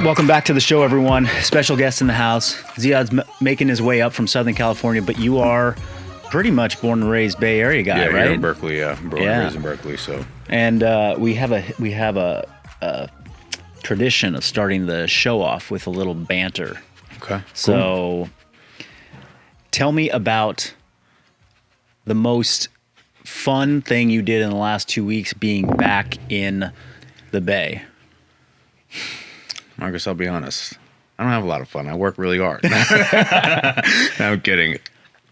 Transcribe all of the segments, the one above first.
Welcome back to the show, everyone. Special guest in the house. Ziad's making his way up from Southern California, but you are pretty much born and raised Bay Area guy, right? Yeah, in Berkeley. Yeah, born and raised in Berkeley. So, and we have a tradition of starting the show off with a little banter. Okay. So, tell me about the most fun thing you did in the last 2 weeks being back in the Bay. Marcus, I'll be honest. I don't have a lot of fun. I work really hard. No, I'm kidding.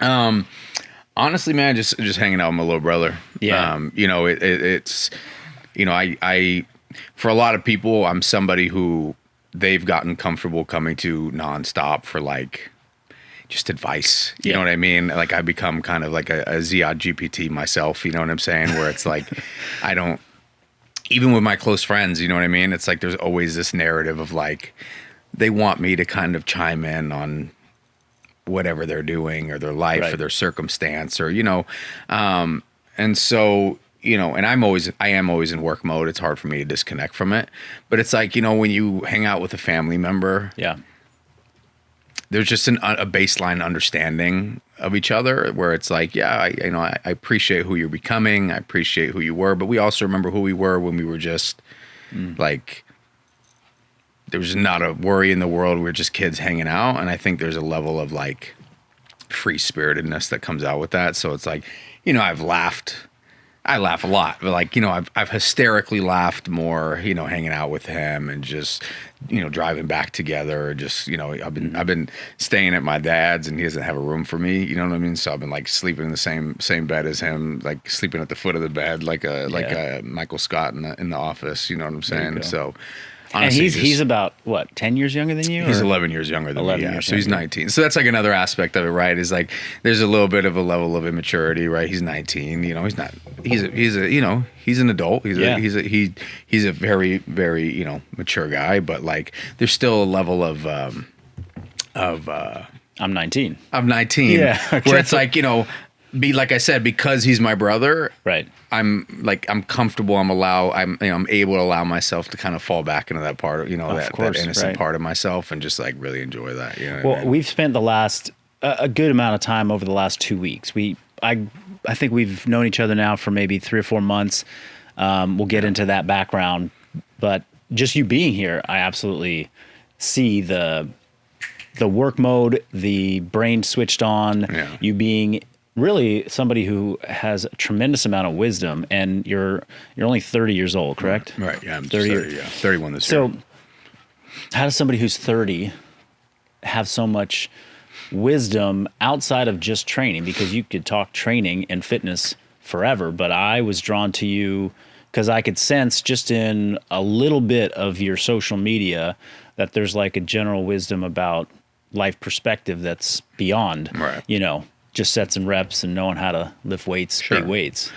Honestly, man, just hanging out with my little brother. Yeah. It's I for a lot of people, I'm somebody who they've gotten comfortable coming to nonstop for like just advice. You know what I mean? Like I become kind of like a Ziad GPT myself. You know what I'm saying? Where it's like I don't. Even with my close friends, you know what I mean? It's like there's always this narrative of like they want me to kind of chime in on whatever they're doing or their life or their circumstance or, and so, and I am always in work mode. It's hard for me to disconnect from it. But it's like, when you hang out with a family member, there's just a baseline understanding of each other where it's like, I appreciate who you're becoming. I appreciate who you were, but we also remember who we were when we were just like, there was not a worry in the world. We were just kids hanging out. And I think there's a level of like free spiritedness that comes out with that. So it's like, I laugh a lot, but like, I've hysterically laughed more, hanging out with him and just, driving back together. Just, I've been staying at my dad's and he doesn't have a room for me. You know what I mean? So I've been like sleeping in the same bed as him, like sleeping at the foot of the bed, like a Michael Scott in the Office. You know what I'm saying? So. Honestly, and he's about, what, 10 years younger than you? He's 11 years younger than me, so he's 19. So that's like another aspect of it, right? Is like there's a little bit of a level of immaturity, right? He's 19, he's not, he's an adult. He's a very, very, mature guy, but like there's still a level of I'm 19. I'm 19. Yeah. Okay. Where it's like, like I said, because he's my brother, right? I'm comfortable. I'm able to allow myself to kind of fall back into that part of, that innocent part of myself and just like really enjoy that. We've spent the last a good amount of time over the last 2 weeks. I think we've known each other now for maybe 3 or 4 months. We'll get into that background, but just you being here, I absolutely see the work mode, the brain switched on, you being really somebody who has a tremendous amount of wisdom, and you're only 30 years old, correct? Right. Yeah. I'm 30. 31 this year. So how does somebody who's 30 have so much wisdom outside of just training? Because you could talk training and fitness forever, but I was drawn to you because I could sense just in a little bit of your social media that there's like a general wisdom about life perspective that's beyond, just sets and reps and knowing how to lift weights, big weights.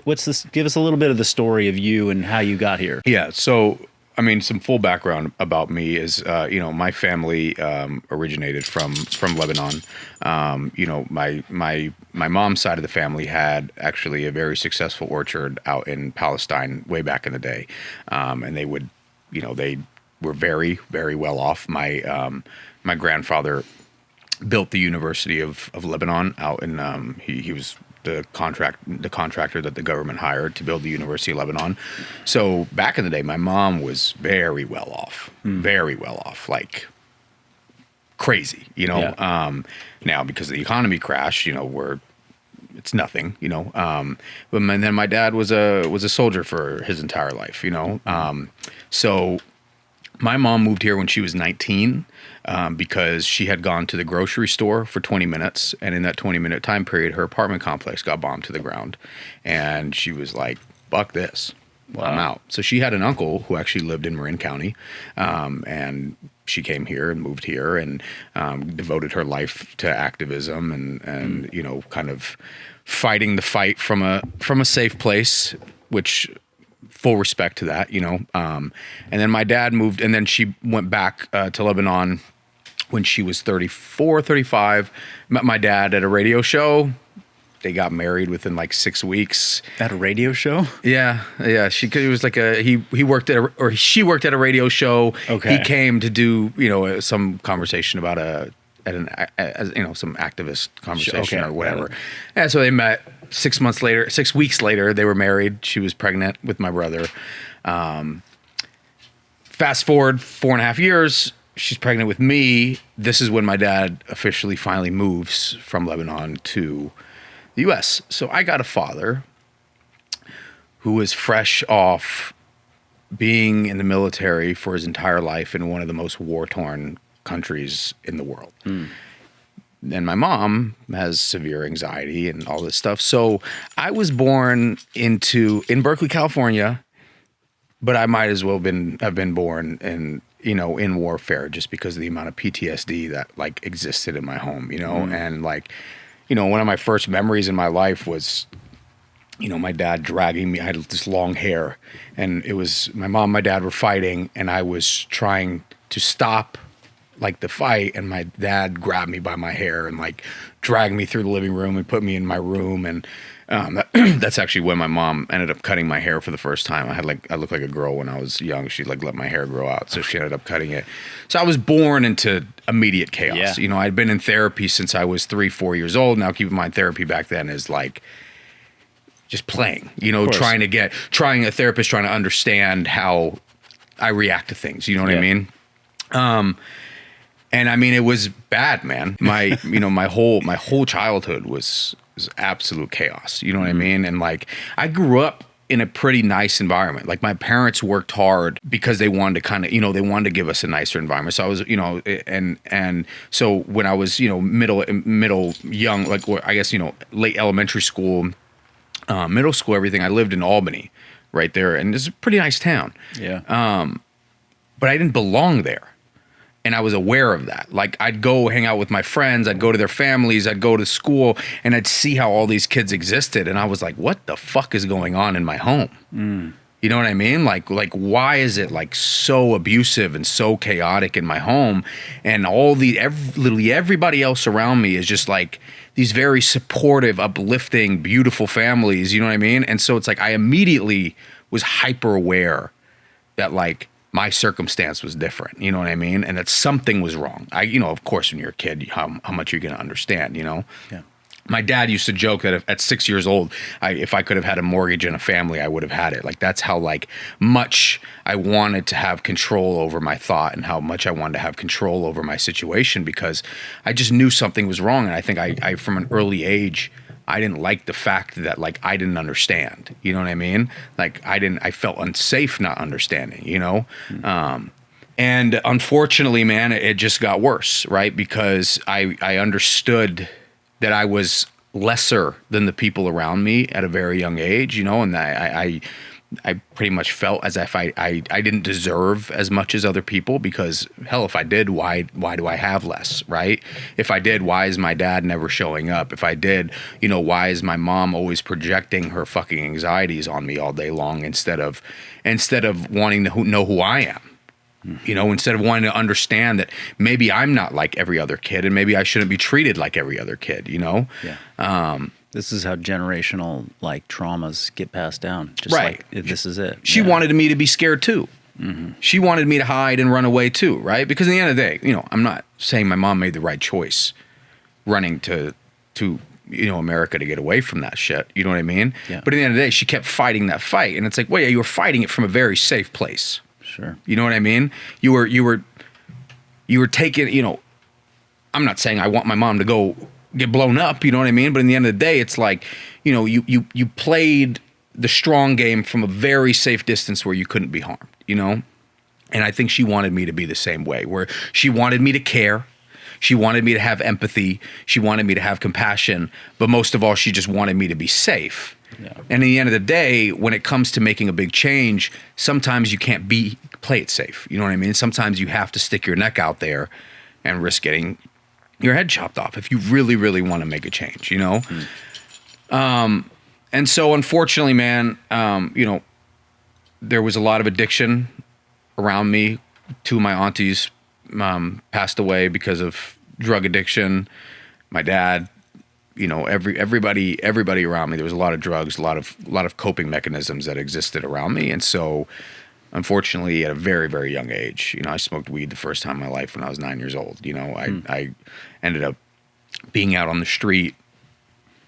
What's this? Give us a little bit of the story of you and how you got here. Yeah. So, some full background about me is, my family originated from Lebanon. My mom's side of the family had actually a very successful orchard out in Palestine way back in the day, and they would, they were very, very well off. My grandfather built the University of Lebanon out in he was the contractor that the government hired to build the University of Lebanon. So back in the day, my mom was very well off, like crazy, now because of the economy crash, it's nothing, but then my dad was a soldier for his entire life, so my mom moved here when she was 19 because she had gone to the grocery store for 20 minutes. And in that 20-minute time period, her apartment complex got bombed to the ground. And she was like, fuck this. Wow. I'm out. So she had an uncle who actually lived in Marin County. And she came here and moved here and devoted her life to activism and kind of fighting the fight from a safe place, which... full respect to that, and then my dad moved, and then she went back to Lebanon when she was 34, 35, met my dad at a radio show, they got married within like 6 weeks. At a radio show? Yeah. Cause it was like he worked at or she worked at a radio show. Okay. He came to do, some conversation about some activist conversation or whatever. And so they met 6 weeks later, they were married. She was pregnant with my brother. Fast forward 4.5 years, she's pregnant with me. This is when my dad officially finally moves from Lebanon to the U.S. So I got a father who was fresh off being in the military for his entire life in one of the most war-torn countries in the world. And my mom has severe anxiety and all this stuff. So I was born in Berkeley, California, but I might as well have been born in warfare just because of the amount of PTSD that like existed in my home, and like, one of my first memories in my life was, my dad dragging me. I had this long hair, and it was my mom and my dad were fighting, and I was trying to stop like the fight, and my dad grabbed me by my hair and like dragged me through the living room and put me in my room. And that's actually when my mom ended up cutting my hair for the first time. I looked like a girl when I was young. She like let my hair grow out, so she ended up cutting it. So I was born into immediate chaos. Yeah. I'd been in therapy since I was 3-4 years old. Now keep in mind, therapy back then is like just playing, trying a therapist trying to understand how I react to things. You know what I mean? And I mean, it was bad, man. My, my whole childhood was absolute chaos. You know what I mean? And like, I grew up in a pretty nice environment. Like my parents worked hard because they wanted to kind of, they wanted to give us a nicer environment. So I was, and so when I was, middle young, like I guess, late elementary school, middle school, everything, I lived in Albany right there. And it's a pretty nice town. Yeah. But I didn't belong there. And I was aware of that. Like I'd go hang out with my friends, I'd go to their families, I'd go to school, and I'd see how all these kids existed. And I was like, what the fuck is going on in my home? You know what I mean? Like why is it like so abusive and so chaotic in my home? And literally everybody else around me is just like these very supportive, uplifting, beautiful families. You know what I mean? And so it's like I immediately was hyper aware that like my circumstance was different, you know what I mean? And that something was wrong. Of course, when you're a kid, how much you're going to understand, Yeah. My dad used to joke that at 6 years old, if I could have had a mortgage and a family, I would have had it. Like that's how like much I wanted to have control over my thought and how much I wanted to have control over my situation because I just knew something was wrong. And I think I from an early age, I didn't like the fact that like I didn't understand, you know what I mean? Like I felt unsafe not understanding, and unfortunately, man, it just got worse, right? Because I understood that I was lesser than the people around me at a very young age, and I pretty much felt as if I didn't deserve as much as other people because hell, if I did, why do I have less, right? If I did, why is my dad never showing up? If I did, why is my mom always projecting her fucking anxieties on me all day long instead of wanting to know who I am? Instead of wanting to understand that maybe I'm not like every other kid and maybe I shouldn't be treated like every other kid, Yeah. This is how generational like traumas get passed down. Just right. Like this is it. She wanted me to be scared too. She wanted me to hide and run away too, right? Because at the end of the day, I'm not saying my mom made the right choice running to America to get away from that shit. You know what I mean? Yeah. But at the end of the day, she kept fighting that fight. And it's like, wait, you were fighting it from a very safe place. Sure. You know what I mean? You were taking, I'm not saying I want my mom to go get blown up, you know what I mean? But in the end of the day, it's like, you played the strong game from a very safe distance where you couldn't be harmed, And I think she wanted me to be the same way, where she wanted me to care. She wanted me to have empathy. She wanted me to have compassion. But most of all, she just wanted me to be safe. Yeah. And in the end of the day, when it comes to making a big change, sometimes you can't play it safe. You know what I mean? Sometimes you have to stick your neck out there and risk getting your head chopped off if you really, really want to make a change, And so unfortunately, man, there was a lot of addiction around me. Two of my aunties passed away because of drug addiction. My dad everybody around me, there was a lot of drugs, a lot of coping mechanisms that existed around me. And so unfortunately at a very, very young age, I smoked weed the first time in my life when I was 9 years old. I ended up being out on the street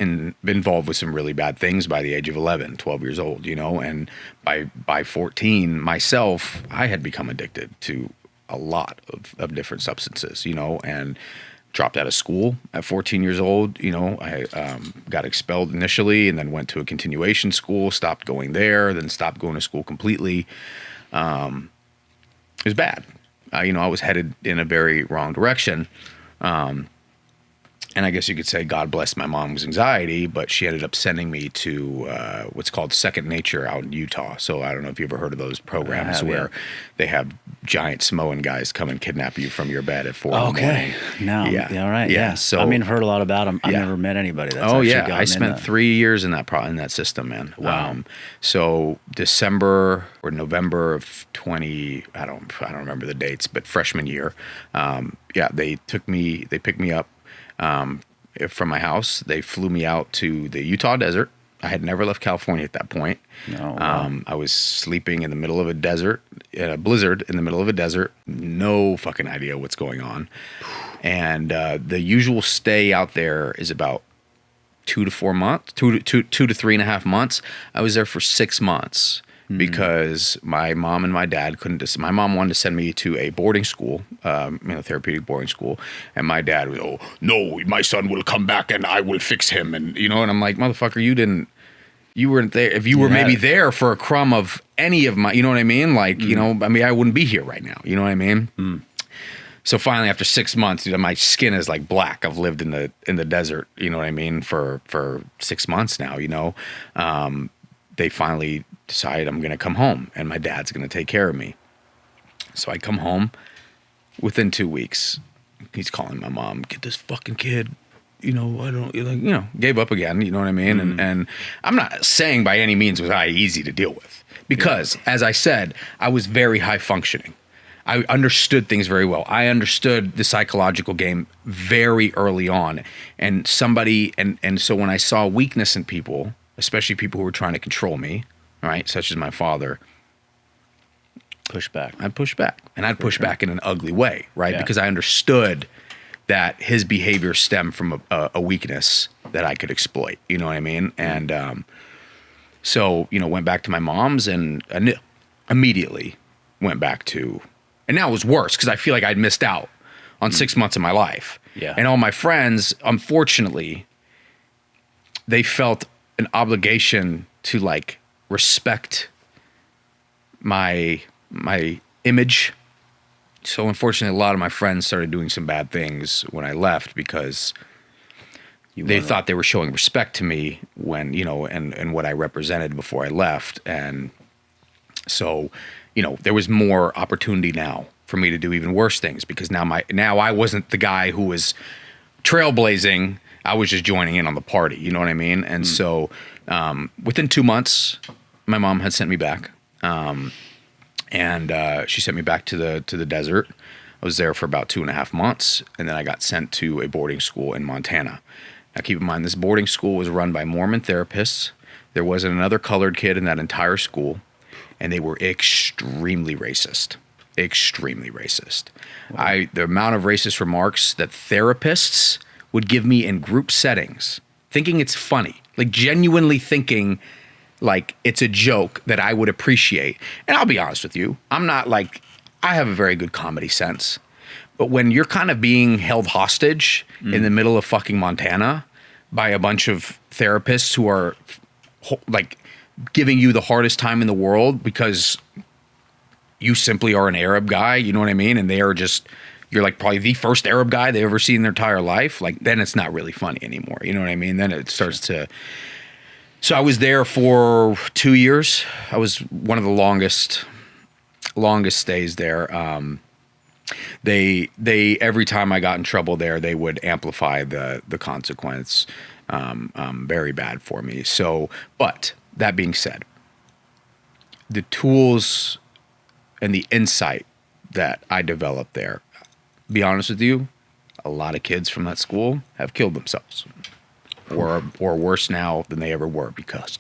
and been involved with some really bad things by the age of 11, 12 years old, and by 14 myself, I had become addicted to a lot of different substances, and dropped out of school at 14 years old. I got expelled initially and then went to a continuation school, stopped going there, then stopped going to school completely. It was bad. I was headed in a very wrong direction. And I guess you could say God bless my mom's anxiety, but she ended up sending me to what's called Second Nature out in Utah. So I don't know if you've ever heard of those programs where they have giant Samoan guys come and kidnap you from your bed at 4 in the morning. No. Yeah. All right. Yeah. So I've heard a lot about them. I've never met anybody that's I spent 3 years in that system, man. Wow. So December or November of 20, I don't remember the dates, but freshman year. They picked me up from my house. They flew me out to the Utah desert. I had never left California at that point. No, wow. I was sleeping in the middle of a desert, in a blizzard in the middle of a desert. No fucking idea what's going on. And the usual stay out there is about 2 to 4 months, 2 to 3.5 months. I was there for 6 months. Because my mom and my dad my mom wanted to send me to a boarding school, therapeutic boarding school. And my dad was, oh, no, my son will come back and I will fix him. And, and I'm like, motherfucker, you weren't there. If you were maybe there for a crumb of any of my, you know what I mean? Like, I wouldn't be here right now. You know what I mean? So finally, after 6 months, my skin is like black. I've lived in the desert, you know what I mean? For 6 months now, they finally decided I'm going to come home and my dad's going to take care of me. So I come home. Within 2 weeks, he's calling my mom, get this fucking kid, gave up again, you know what I mean? And I'm not saying by any means was I easy to deal with because as I said, I was very high functioning. I understood things very well. I understood the psychological game very early on. And so when I saw weakness in people, especially people who were trying to control me, right, such as my father, I'd push back. And I'd push back in an ugly way, right? Yeah. Because I understood that his behavior stemmed from a weakness that I could exploit. You know what I mean? And so, went back to my mom's and immediately went back to, and now it was worse because I feel like I'd missed out on 6 months of my life. Yeah. And all my friends, unfortunately, they felt an obligation to respect my image. So unfortunately, a lot of my friends started doing some bad things when I left because they thought they were showing respect to me when, and what I represented before I left. And so, there was more opportunity now for me to do even worse things because now I wasn't the guy who was trailblazing. I was just joining in on the party. You know what I mean? And so within 2 months, my mom had sent me back. And she sent me back to the desert. I was there for about 2.5 months. And then I got sent to a boarding school in Montana. Now keep in mind, this boarding school was run by Mormon therapists. There wasn't another colored kid in that entire school. And they were extremely racist. Extremely racist. Wow. The amount of racist remarks that therapists would give me in group settings, thinking it's funny, genuinely thinking it's a joke that I would appreciate. And I'll be honest with you, I'm not I have a very good comedy sense, but when you're kind of being held hostage in the middle of fucking Montana by a bunch of therapists who are giving you the hardest time in the world because you simply are an Arab guy, you know what I mean? And they are you're probably the first Arab guy they've ever seen in their entire life. Then it's not really funny anymore. You know what I mean? Then it starts to. So I was there for 2 years. I was one of the longest stays there. They every time I got in trouble there, they would amplify the consequence. Very bad for me. So, but that being said, the tools and the insight that I developed there, be honest with you, a lot of kids from that school have killed themselves. or worse now than they ever were, because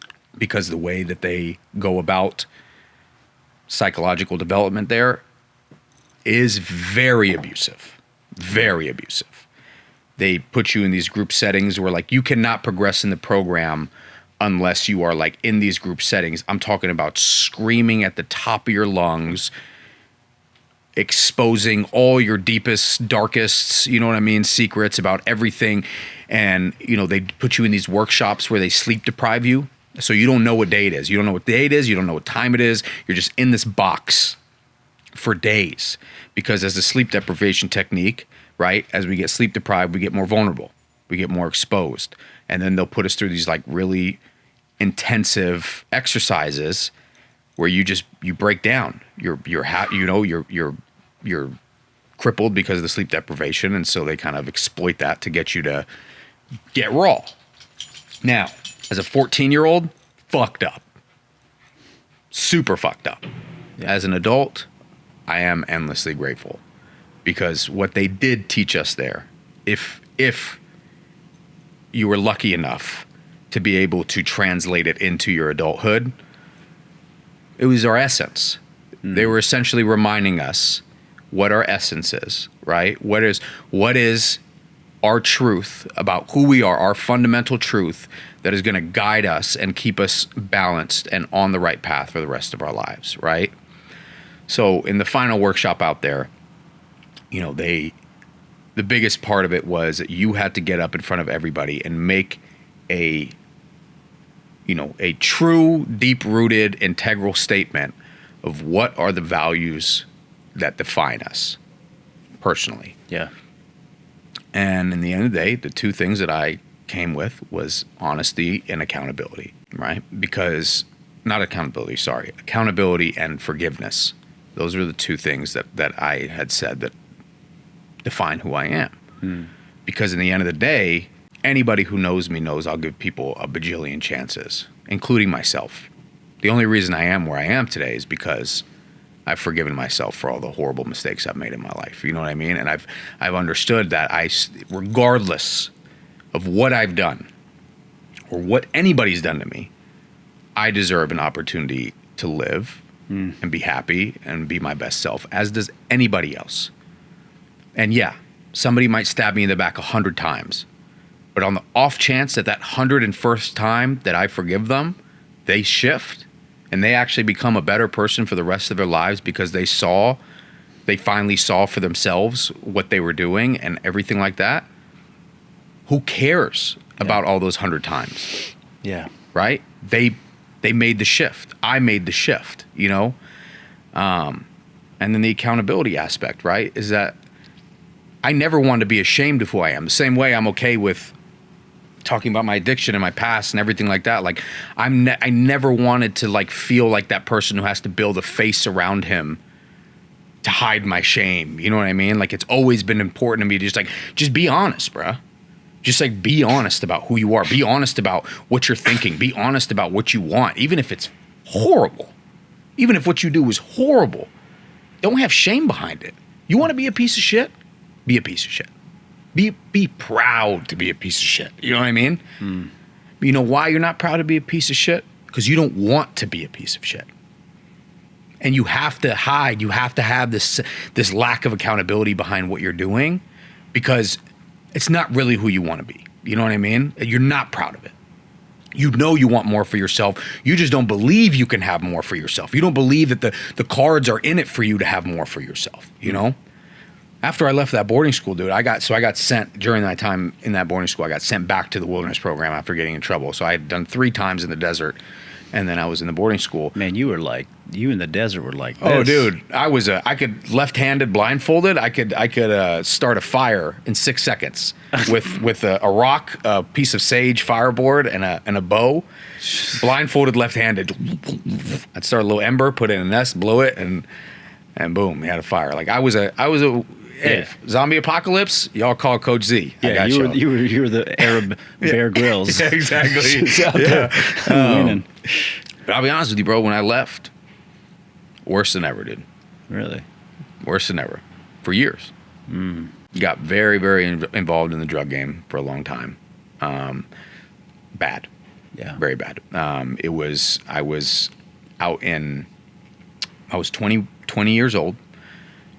the way that they go about psychological development there is very abusive. Very abusive. They put you in these group settings where like you cannot progress in the program unless you are like in these group settings. I'm talking about screaming at the top of your lungs, exposing all your deepest, darkest, you know what I mean, secrets about everything. And, you know, they put you in these workshops where they sleep deprive you. So you don't know what day it is. You don't know what day it is. You don't know what time it is. You're just in this box for days, because as a sleep deprivation technique, right, as we get sleep deprived, we get more vulnerable, we get more exposed. And then they'll put us through these like really intensive exercises where you break down. You're crippled because of the sleep deprivation, and so they kind of exploit that to get you to get raw. Now, as a 14-year-old, fucked up. Super fucked up. Yeah. As an adult, I am endlessly grateful, because what they did teach us there, if you were lucky enough to be able to translate it into your adulthood, it was our essence. They were essentially reminding us what our essence is, right? What is our truth about who we are, our fundamental truth that is going to guide us and keep us balanced and on the right path for the rest of our lives, right? So in the final workshop out there, you know, the biggest part of it was that you had to get up in front of everybody and make a true, deep-rooted, integral statement of what are the values that define us personally. Yeah. And in the end of the day, the two things that I came with was honesty and accountability, right? Accountability and forgiveness. Those are the two things that I had said that define who I am. Because in the end of the day, anybody who knows me knows I'll give people a bajillion chances, including myself. The only reason I am where I am today is because I've forgiven myself for all the horrible mistakes I've made in my life. You know what I mean? And I've understood that regardless of what I've done or what anybody's done to me, I deserve an opportunity to live and be happy and be my best self, as does anybody else. And yeah, somebody might stab me in the back 100 times, but on the off chance that 101st time that I forgive them, they shift and they actually become a better person for the rest of their lives, because they finally saw for themselves what they were doing and everything like that. Who cares about all those 100 times? Yeah. Right? They made the shift. I made the shift, you know? And then the accountability aspect, right, is that I never wanted to be ashamed of who I am. The same way I'm okay with talking about my addiction and my past and everything like that. Like I never wanted to like feel like that person who has to build a face around him to hide my shame. You know what I mean? Like it's always been important to me to just be honest, bruh. Just like be honest about who you are. Be honest about what you're thinking. Be honest about what you want, even if it's horrible. Even if what you do is horrible. Don't have shame behind it. You want to be a piece of shit? Be a piece of shit. Be proud to be a piece of shit. You know what I mean? You know why you're not proud to be a piece of shit? Because you don't want to be a piece of shit. And you have to hide. You have to have this lack of accountability behind what you're doing, because it's not really who you want to be. You know what I mean? You're not proud of it. You know you want more for yourself. You just don't believe you can have more for yourself. You don't believe that the cards are in it for you to have more for yourself, you know? After I left that boarding school, dude, I got sent during my time in that boarding school. I got sent back to the wilderness program after getting in trouble. So I had done 3 times in the desert, and then I was in the boarding school. Man, you in the desert were like this. Oh, dude, I could left-handed blindfolded. I could start a fire in 6 seconds with a rock, a piece of sage fireboard, and a bow. Blindfolded, left-handed. I'd start a little ember, put it in a nest, blow it, and boom, we had a fire. Like I was a Hey, zombie apocalypse, y'all call Coach Z. Yeah, you were the Arab Bear Grylls. Yeah, exactly. But I'll be honest with you, bro. When I left, worse than ever, dude. Really? Worse than ever. For years. Got very, very involved in the drug game for a long time. bad. Yeah. Very bad. I was 20 years old,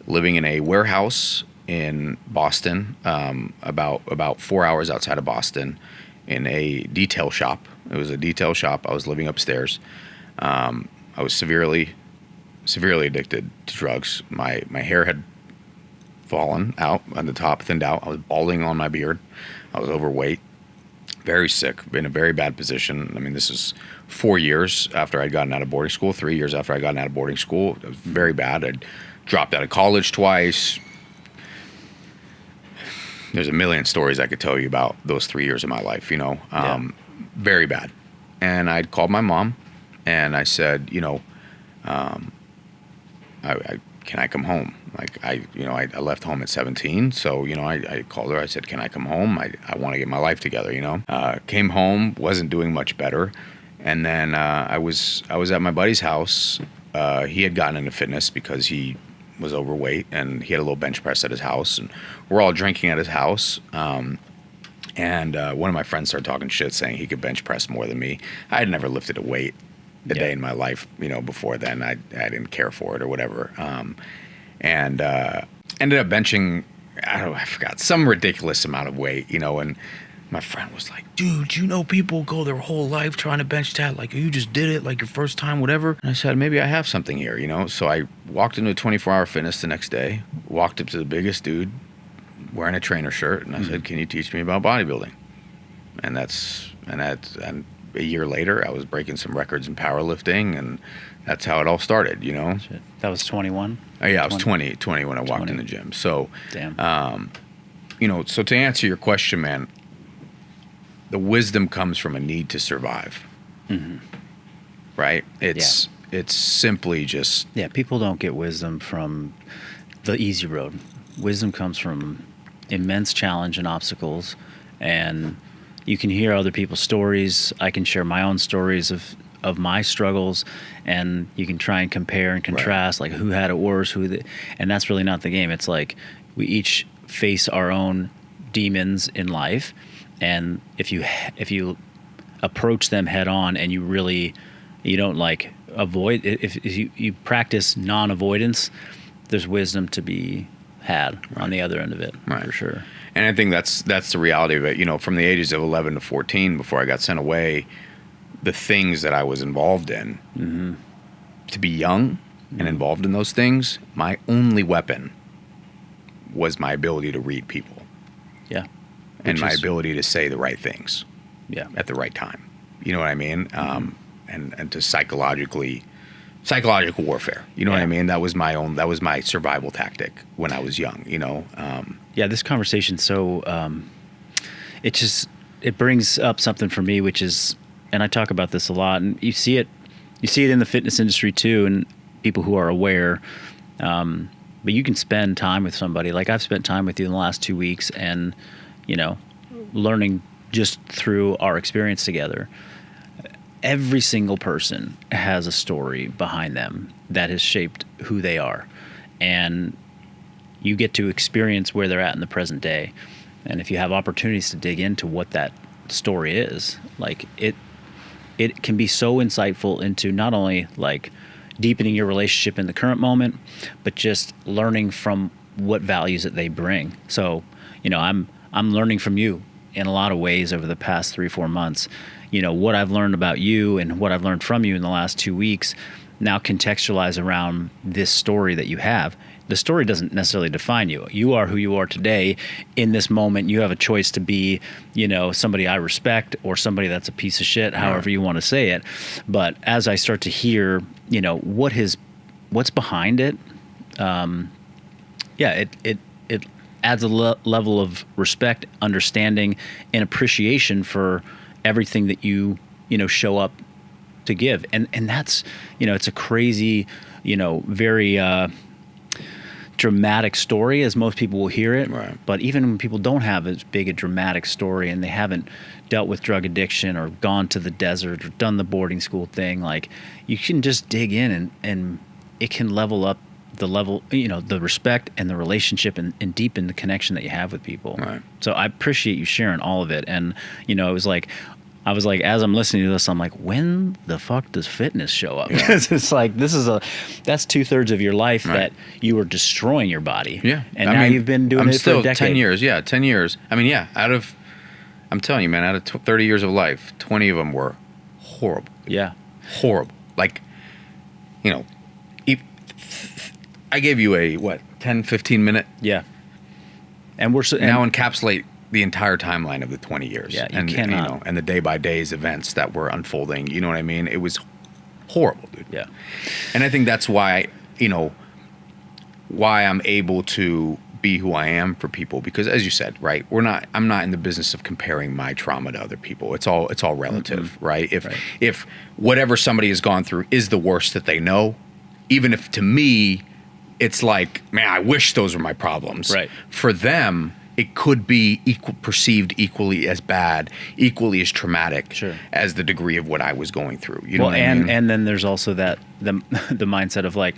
living in a warehouse in Boston, about 4 hours outside of Boston, in a detail shop. It was a detail shop. I was living upstairs. I was severely addicted to drugs. My hair had fallen out on the top, thinned out. I was balding on my beard. I was overweight, very sick, in a very bad position. I mean, this is 4 years after I'd gotten out of boarding school, 3 years after I'd gotten out of boarding school. It was very bad. I'd dropped out of college twice. There's a million stories I could tell you about those 3 years of my life, very bad. And I'd called my mom and I said, can I come home? Like I left home at 17. So, I called her. I said, can I come home? I want to get my life together, Came home, wasn't doing much better. And then I was at my buddy's house. He had gotten into fitness because he was overweight and he had a little bench press at his house. And we're all drinking at his house. And one of my friends started talking shit, saying he could bench press more than me. I had never lifted a weight a day in my life, before then. I didn't care for it or whatever. And ended up benching, I forgot, some ridiculous amount of weight, and my friend was like, dude, people go their whole life trying to bench that, like you just did it, like your first time, whatever. And I said, maybe I have something here, So I walked into 24-hour fitness the next day, walked up to the biggest dude wearing a trainer shirt, and I said, can you teach me about bodybuilding? And a year later, I was breaking some records in powerlifting, and that's how it all started, That was 21? Yeah, I was 20 when I walked in the gym. So, damn. So to answer your question, man, the wisdom comes from a need to survive. Mm-hmm. Right? It's simply just... Yeah, people don't get wisdom from the easy road. Wisdom comes from immense challenge and obstacles, and you can hear other people's stories. I can share my own stories of my struggles, and you can try and compare and contrast, like who had it worse, and that's really not the game. It's like we each face our own demons in life, and if you approach them head on and you don't like avoid, if you practice non-avoidance, there's wisdom to be had on the other end of it, for sure. And I think that's the reality of it. From the ages of 11 to 14, before I got sent away, the things that I was involved in, to be young and involved in those things, my only weapon was my ability to read people. Yeah. And my ability to say the right things. Yeah. At the right time. You know what I mean? And to psychological warfare. You know what I mean? That was my survival tactic when I was young, Yeah, this conversation, so it brings up something for me, which is, and I talk about this a lot, and you see it in the fitness industry too, and people who are aware, but you can spend time with somebody, like I've spent time with you in the last 2 weeks, and, learning just through our experience together. Every single person has a story behind them that has shaped who they are, and you get to experience where they're at in the present day. And if you have opportunities to dig into what that story is, like it can be so insightful into not only like deepening your relationship in the current moment, but just learning from what values that they bring. So, I'm learning from you in a lot of ways over the past 3-4 months. What I've learned about you and what I've learned from you in the last 2 weeks, now contextualize around this story that you have. The story doesn't necessarily define you. You are who you are today. In this moment, you have a choice to be, somebody I respect or somebody that's a piece of shit, however you want to say it. But as I start to hear, what's behind it, it adds a level of respect, understanding, and appreciation for everything that you show up to give. And that's, it's a crazy, very dramatic story, as most people will hear it. Right. But even when people don't have as big a dramatic story and they haven't dealt with drug addiction or gone to the desert or done the boarding school thing, like you can just dig in and it can level up the respect and the relationship and deepen the connection that you have with people. Right. So I appreciate you sharing all of it. And, it was like, I was like, as I'm listening to this, I'm like, when the fuck does fitness show up? Because it's like, that's 2/3 of your life that you were destroying your body. Yeah. And now you've been doing it for a decade. 10 years. Yeah. 10 years. I mean, yeah, I'm telling you, man, out of 30 years of life, 20 of them were horrible. Yeah. Horrible. Like, you know, I gave you a, 10, 15 minute? Yeah. And we're now encapsulate the entire timeline of the 20 years. Yeah, and cannot. you know, and the day by days events that were unfolding. You know what I mean? It was horrible, dude. Yeah. And I think that's why, why I'm able to be who I am for people, because as you said, right, I'm not in the business of comparing my trauma to other people. It's all relative, right? If whatever somebody has gone through is the worst that they know, even if to me it's like, man, I wish those were my problems. Right. For them, it could be perceived equally as bad, equally as traumatic as the degree of what I was going through. You know what I mean? And then there's also the mindset of like,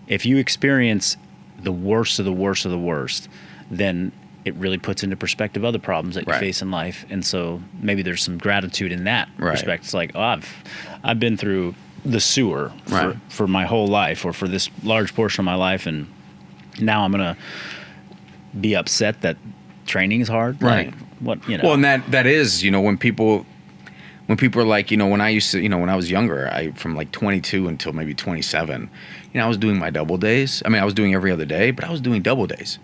if you experience the worst of the worst of the worst, then it really puts into perspective other problems that you face in life. And so maybe there's some gratitude in that respect. It's like, oh, I've been through the sewer for my whole life, or for this large portion of my life, and now I'm gonna be upset that training is hard. Right. Like, Well, and that is, when people are like, when I used to, when I was younger, from like 22 until maybe 27, I was doing my double days. I mean, I was doing every other day, but I was doing double days,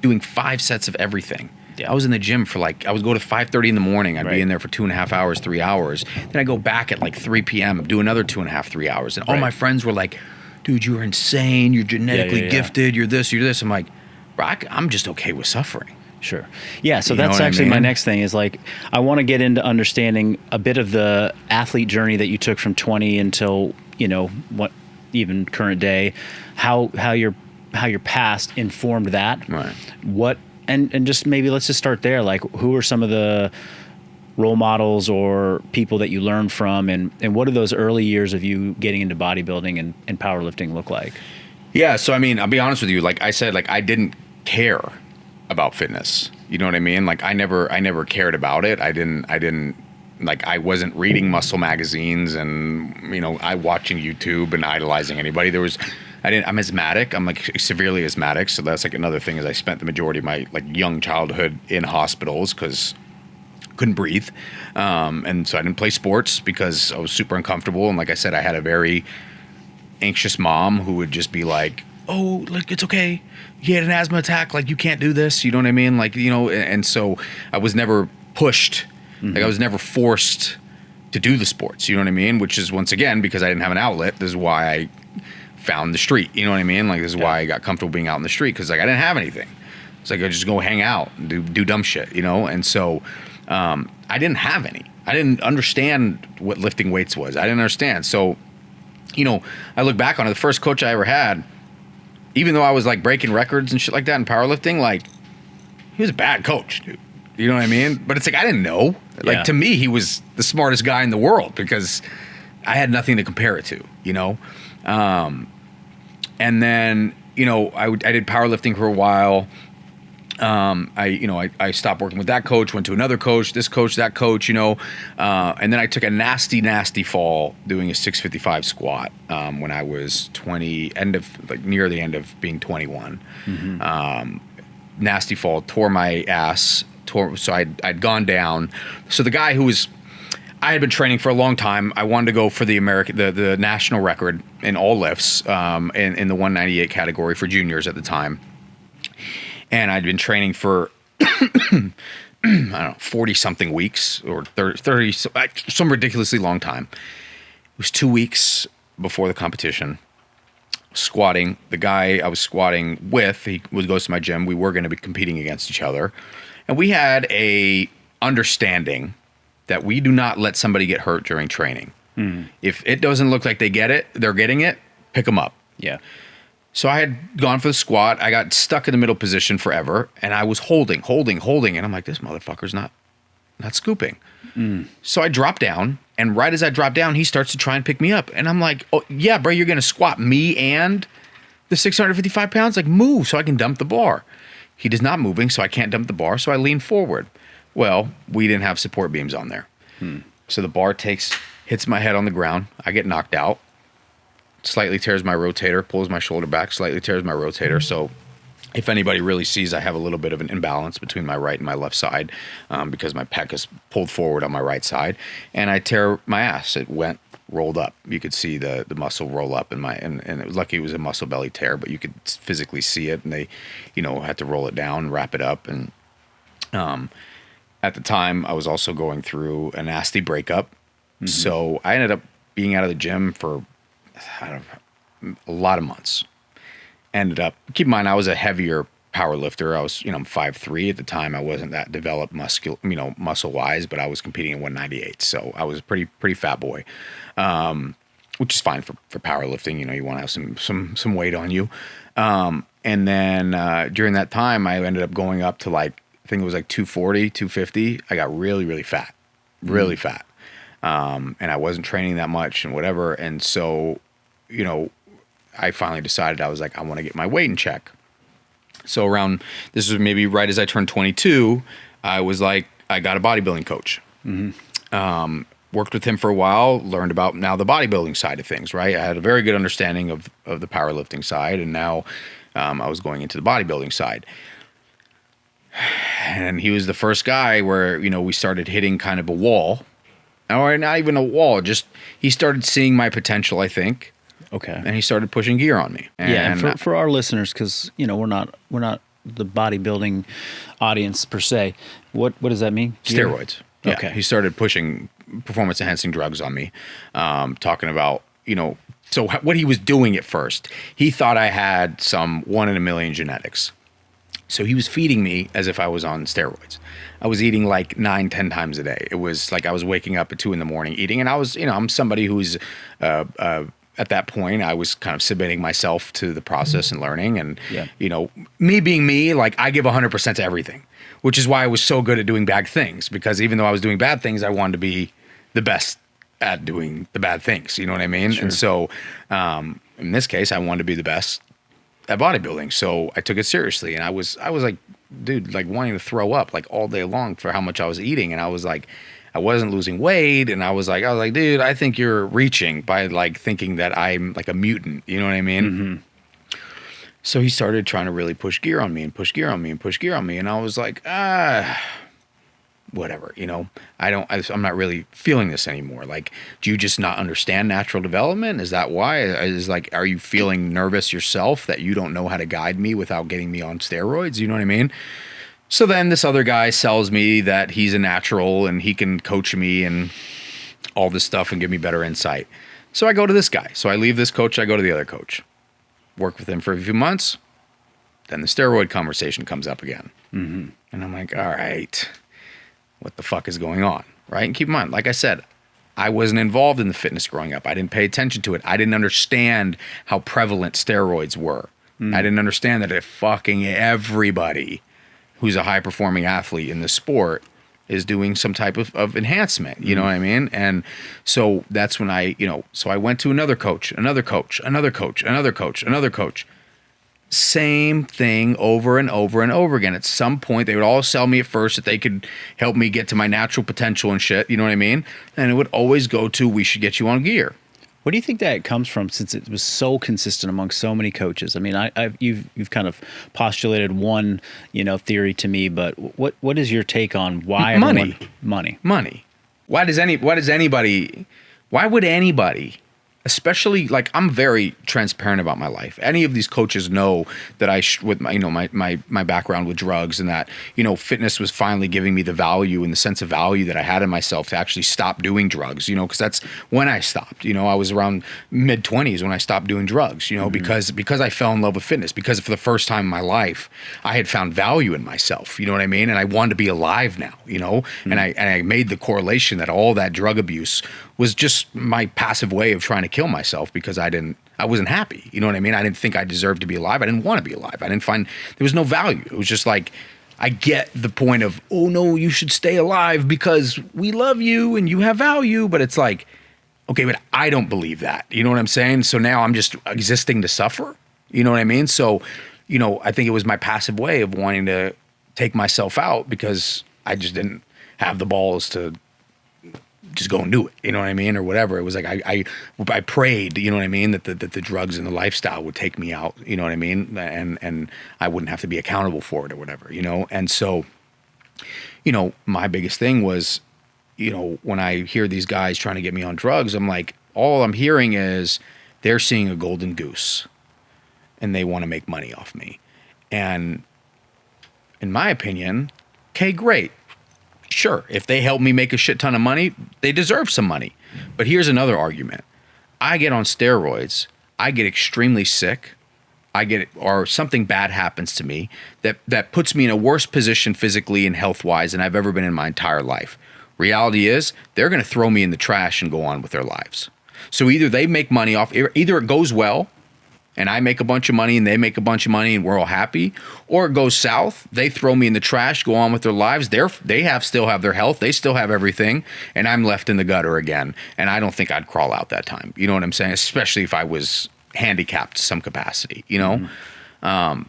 doing 5 sets of everything. Yeah. I was in the gym for I would go to 5:30 in the morning. I'd be in there for 2.5 hours, 3 hours. Then I go back at like 3 p.m., do another 2.5, 3 hours. And all my friends were like, dude, you're insane. You're genetically gifted. You're this, you're this. I'm like, bro, I'm just okay with suffering. Sure. Yeah. So that's actually my next thing is like, I want to get into understanding a bit of the athlete journey that you took from 20 until, what even current day, how your past informed that. Right. And just maybe let's just start there. Like, who are some of the role models or people that you learned from, and what do those early years of you getting into bodybuilding and powerlifting look like? Yeah. So, I mean, I'll be honest with you. Like I said, I didn't care about fitness. You know what I mean? Like I never cared about it. I didn't like, I wasn't reading muscle magazines and, I watching YouTube and idolizing anybody. I'm asthmatic. I'm like severely asthmatic. So that's like another thing is I spent the majority of my like young childhood in hospitals because couldn't breathe. And so I didn't play sports because I was super uncomfortable. And like I said, I had a very anxious mom who would just be like, oh, like, it's okay. You had an asthma attack. Like, you can't do this. You know what I mean? Like, and so I was never pushed. Like I was never forced to do the sports. You know what I mean? Which is, once again, because I didn't have an outlet. This is why I found the street. You know what I mean? Like, this is why I got comfortable being out in the street, because like I didn't have anything. It's like I just go hang out and do dumb shit, And so I didn't have any. I didn't understand what lifting weights was. I didn't understand. So, I look back on it. The first coach I ever had, even though I was like breaking records and shit like that in powerlifting, like he was a bad coach, dude. You know what I mean? But it's like, I didn't know. Like to me, he was the smartest guy in the world because I had nothing to compare it to, And then, I did powerlifting for a while. I stopped working with that coach, went to another coach, this coach, that coach, and then I took a nasty fall doing a 655 squat when I was 20, near the end of being 21. Nasty fall, tore my ass, so I'd gone down. So the guy I had been training for a long time. I wanted to go for the national record in all lifts in the 198 category for juniors at the time. And I'd been training for, I don't know, 40-something weeks or 30, some ridiculously long time. It was 2 weeks before the competition. Squatting. The guy I was squatting with, he goes to my gym. We were going to be competing against each other. And we had a understanding that we do not let somebody get hurt during training. If it doesn't look like they're getting it, pick them up. Yeah. So I had gone for the squat. I got stuck in the middle position forever, and I was holding, and I'm like, this motherfucker's not scooping. So I drop down, and right as I drop down, he starts to try and pick me up, and I'm like, oh yeah, bro, you're gonna squat me and the 655 pounds? Like, move so I can dump the bar. He does not moving, so I can't dump the bar, so I lean forward. Well, we didn't have support beams on there. So the bar hits my head on the ground. I get knocked out. Slightly tears my rotator, pulls my shoulder back, slightly tears my rotator. So if anybody really sees, I have a little bit of an imbalance between my right and my left side because my pec is pulled forward on my right side. And I tear my ass. It rolled up. You could see the muscle roll up and it was lucky it was a muscle belly tear, but you could physically see it. And they, had to roll it down, wrap it up. And at the time, I was also going through a nasty breakup. Mm-hmm. So I ended up being out of the gym for a lot of months. Keep in mind, I was a heavier power lifter. I was, I'm 5'3" at the time. I wasn't that developed muscle wise, but I was competing at 198. So I was a pretty fat boy, which is fine for powerlifting. You want to have some weight on you. And then during that time, I ended up going up to I think it was 240, 250. I got really, really fat, really fat. And I wasn't training that much and whatever. And so, I finally decided I was I want to get my weight in check. So this was maybe right as I turned 22, I was I got a bodybuilding coach. Mm-hmm. Worked with him for a while, learned about now the bodybuilding side of things, right? I had a very good understanding of the powerlifting side, and now I was going into the bodybuilding side. And he was the first guy where, we started hitting kind of a wall. Or not even a wall, just he started seeing my potential, I think. Okay. And he started pushing gear on me. And for our listeners, because we're not the bodybuilding audience per se. What does that mean? Gear? Steroids. Yeah. Okay. He started pushing performance enhancing drugs on me, talking about So what he was doing at first, he thought I had some 1 in a million genetics. So he was feeding me as if I was on steroids. I was eating 9-10 times a day. It was I was waking up at 2 a.m. eating, and I was, I'm somebody who's at that point, I was kind of submitting myself to the process and learning. And, me being me, I give 100% to everything, which is why I was so good at doing bad things. Because even though I was doing bad things, I wanted to be the best at doing the bad things. You know what I mean? Sure. And so in this case, I wanted to be the best at bodybuilding. So I took it seriously. And I was dude, wanting to throw up all day long for how much I was eating. And I was I wasn't losing weight, and I was like, dude, I think you're reaching by thinking that I'm a mutant. You know what I mean? Mm-hmm. So he started trying to really push gear on me and push gear on me and push gear on me, and I was like, whatever. I'm not really feeling this anymore. Do you just not understand natural development? Is that why? Are you feeling nervous yourself that you don't know how to guide me without getting me on steroids? You know what I mean? So then this other guy sells me that he's a natural and he can coach me and all this stuff and give me better insight. So I go to this guy. So I leave this coach, I go to the other coach. Work with him for a few months. Then the steroid conversation comes up again. Mm-hmm. And I'm like, all right, what the fuck is going on? Right? And keep in mind, like I said, I wasn't involved in the fitness growing up. I didn't pay attention to it. I didn't understand how prevalent steroids were. Mm. I didn't understand that if fucking everybody who's a high-performing athlete in the sport is doing some type of enhancement, you know what I mean? And so that's when so I went to another coach. Same thing over and over and over again. At some point, they would all sell me at first that they could help me get to my natural potential and shit, you know what I mean? And it would always go to, we should get you on gear. What do you think that comes from, since it was so consistent among so many coaches? I mean, you've kind of postulated one, theory to me, but what is your take on why money? Money. Why would anybody, especially I'm very transparent about my life. Any of these coaches know that with my background with drugs and that, fitness was finally giving me the value and the sense of value that I had in myself to actually stop doing drugs, because that's when I stopped. I was around mid-20s when I stopped doing drugs, mm-hmm. because I fell in love with fitness, because for the first time in my life, I had found value in myself, you know what I mean? And I wanted to be alive now, mm-hmm. and I made the correlation that all that drug abuse was just my passive way of trying to kill myself because I wasn't happy. You know what I mean? I didn't think I deserved to be alive. I didn't want to be alive. I didn't find, there was no value. It was just I get the point of, oh no, you should stay alive because we love you and you have value. But it's okay, but I don't believe that. You know what I'm saying? So now I'm just existing to suffer. You know what I mean? So, I think it was my passive way of wanting to take myself out because I just didn't have the balls to just go and do it, you know what I mean, or whatever. It was like I prayed, you know what I mean, that the drugs and the lifestyle would take me out, you know what I mean, and I wouldn't have to be accountable for it or whatever, you know. And so, you know, my biggest thing was, you know, when I hear these guys trying to get me on drugs, I'm like, all I'm hearing is they're seeing a golden goose and they want to make money off me. And in my opinion, okay, great. Sure, if they help me make a shit ton of money, they deserve some money. But here's another argument. I get on steroids, I get extremely sick, or something bad happens to me that puts me in a worse position physically and health-wise than I've ever been in my entire life. Reality is, they're going to throw me in the trash and go on with their lives. So either they make money off, either it goes well, and I make a bunch of money and they make a bunch of money and we're all happy, or it goes south, they throw me in the trash, go on with their lives, they still have their health, they still have everything, and I'm left in the gutter again. And I don't think I'd crawl out that time. You know what I'm saying? Especially if I was handicapped to some capacity, you know? And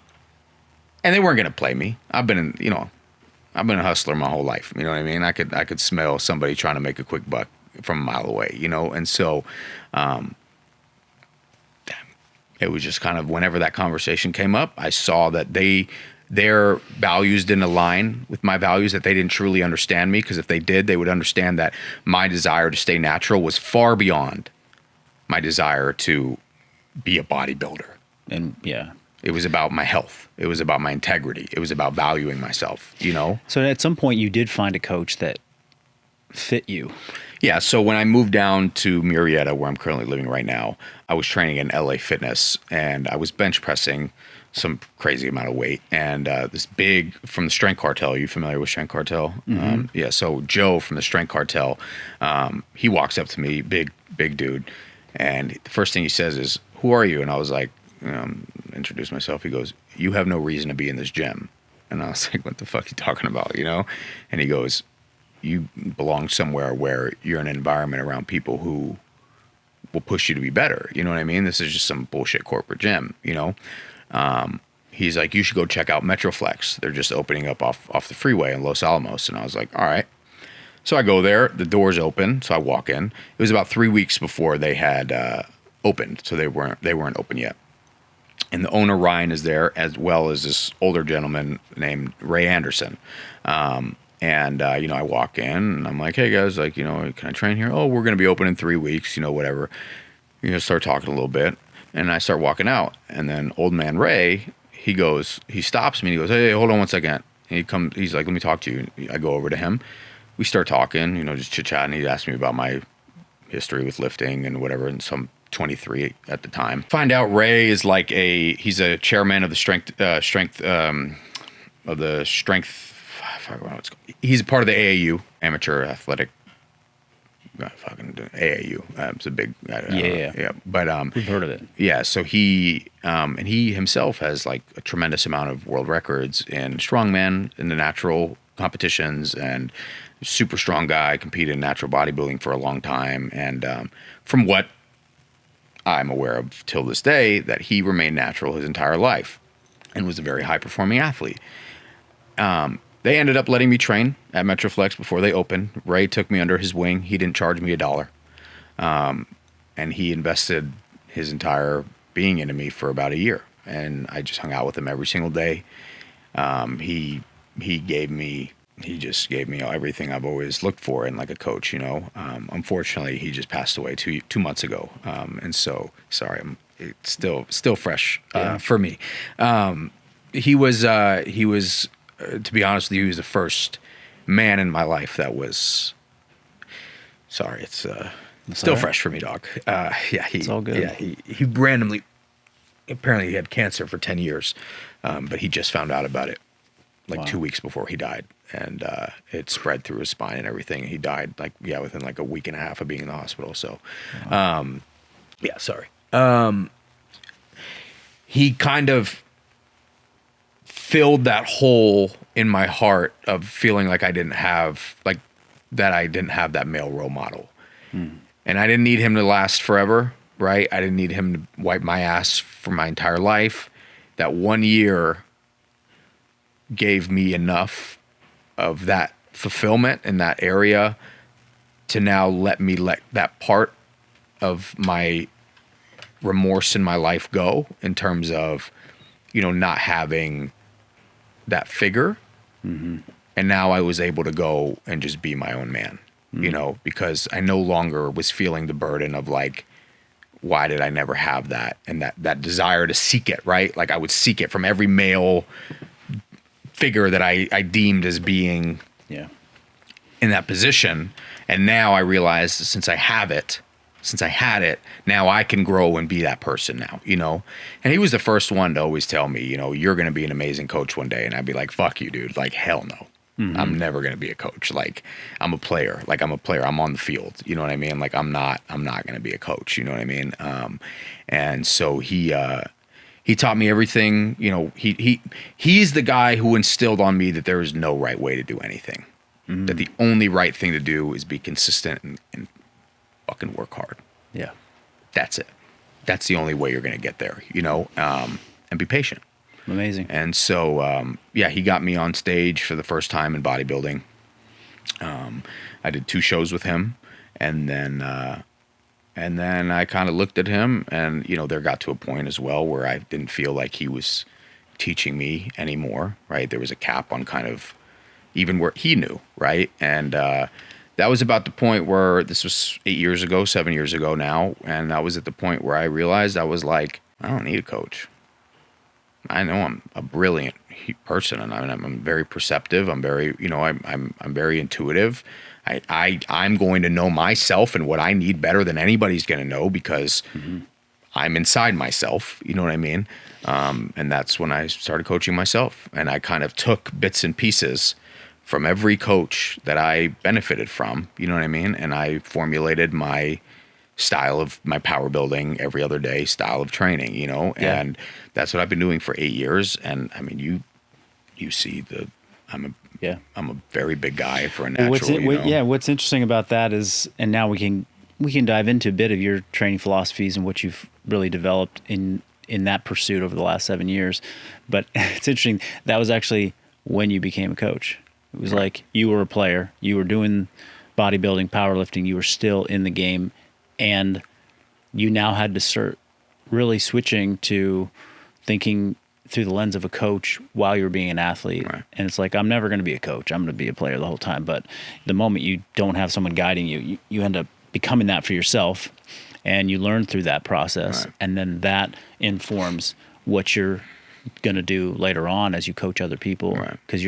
they weren't going to play me. I've been a hustler my whole life. You know what I mean? I could smell somebody trying to make a quick buck from a mile away, you know? And so, it was just kind of whenever that conversation came up, I saw that their values didn't align with my values, that they didn't truly understand me. Because if they did, they would understand that my desire to stay natural was far beyond my desire to be a bodybuilder. And yeah. It was about my health. It was about my integrity. It was about valuing myself, you know? So at some point you did find a coach that fit you. Yeah, so when I moved down to Murrieta, where I'm currently living right now, I was training in LA Fitness, and I was bench pressing some crazy amount of weight. And this big, from the Strength Cartel, are you familiar with Strength Cartel? Mm-hmm. Yeah, so Joe from the Strength Cartel, he walks up to me, big dude, and the first thing he says is, "Who are you?" And I was like, introduce myself. He goes, "You have no reason to be in this gym." And I was like, "What the fuck are you talking about?" You know? And he goes, "You belong somewhere where you're in an environment around people who will push you to be better." You know what I mean? This is just some bullshit corporate gym, you know? He's like, "You should go check out Metroflex. They're just opening up off the freeway in Los Alamos." And I was like, all right. So I go there, the door's open. So I walk in. It was about 3 weeks before they had opened. So they weren't open yet. And the owner, Ryan, is there, as well as this older gentleman named Ray Anderson. You know, I walk in and I'm like, "Hey guys, like, you know, can I train here?" "Oh, we're going to be open in 3 weeks, you know, whatever." You know, start talking a little bit, and I start walking out, and then old man Ray, he stops me and he goes, "Hey, hold on one second." And he's like, "Let me talk to you." I go over to him. We start talking, you know, just chit-chatting. He asked me about my history with lifting and whatever, and so I'm 23 at the time. Find out Ray is like he's a chairman of the strength, he's part of the AAU, Amateur Athletic, fucking AAU. It's a big, yeah. But We've heard of it. Yeah, so he and he himself has like a tremendous amount of world records in strongman in the natural competitions, and super strong guy, competed in natural bodybuilding for a long time, and from what I'm aware of till this day, that he remained natural his entire life and was a very high performing athlete. They ended up letting me train at Metroflex before they opened. Ray took me under his wing. He didn't charge me $1. And he invested his entire being into me for about a year. And I just hung out with him every single day. He just gave me everything I've always looked for in like a coach, you know. Unfortunately, he just passed away two months ago. And so, sorry, it's still fresh for me. He was, to be honest with you, he was the first man in my life that was, sorry, it's still fresh for me, dog. It's all good. Yeah, he randomly, apparently he had cancer for 10 years, but he just found out about it like 2 weeks before he died, and it spread through his spine and everything. He died within like a week and a half of being in the hospital. So, sorry. He kind of filled that hole in my heart of feeling like I didn't have that male role model. And I didn't need him to last forever, right? I didn't need him to wipe my ass for my entire life. That 1 year gave me enough of that fulfillment in that area to now let that part of my remorse in my life go, in terms of, not having that figure. Mm-hmm. And now I was able to go and just be my own man, because I no longer was feeling the burden of like, why did I never have that? And that desire to seek it, right? Like I would seek it from every male figure that I deemed as being in that position. And now I realized, since I had it, now I can grow and be that person now, And he was the first one to always tell me, you're going to be an amazing coach one day. And I'd be like, fuck you, dude. Like, hell no. Mm-hmm. I'm never going to be a coach. Like, I'm a player. I'm on the field. You know what I mean? Like, I'm not going to be a coach. You know what I mean? And so he taught me everything. He's the guy who instilled on me that there is no right way to do anything. Mm-hmm. That the only right thing to do is be consistent and fucking work hard. Yeah. That's it. That's the only way you're going to get there, and be patient. Amazing. And so, he got me on stage for the first time in bodybuilding. I did 2 shows with him, and then I kind of looked at him, and, there got to a point as well where I didn't feel like he was teaching me anymore, right? There was a cap on kind of even where he knew, right? And, that was about the point where, this was 7 years ago now. And I was at the point where I realized, I was like, I don't need a coach. I know I'm a brilliant person, and I'm very perceptive. I'm very, I'm very intuitive. I'm going to know myself and what I need better than anybody's going to know, because I'm inside myself. You know what I mean? And that's when I started coaching myself, and I kind of took bits and pieces from every coach that I benefited from, you know what I mean? And I formulated my style of my power building every other day style of training, and that's what I've been doing for 8 years. And I mean, you see I'm a very big guy for a natural. What's interesting about that is, and now we can dive into a bit of your training philosophies and what you've really developed in that pursuit over the last 7 years. But it's interesting, that was actually when you became a coach. It was like, you were a player, you were doing bodybuilding, powerlifting, you were still in the game, and you now had to start really switching to thinking through the lens of a coach while you're being an athlete. Right. And it's like, I'm never going to be a coach. I'm going to be a player the whole time. But the moment you don't have someone guiding you, you end up becoming that for yourself, and you learn through that process. Right. And then that informs what you're going to do later on as you coach other people, because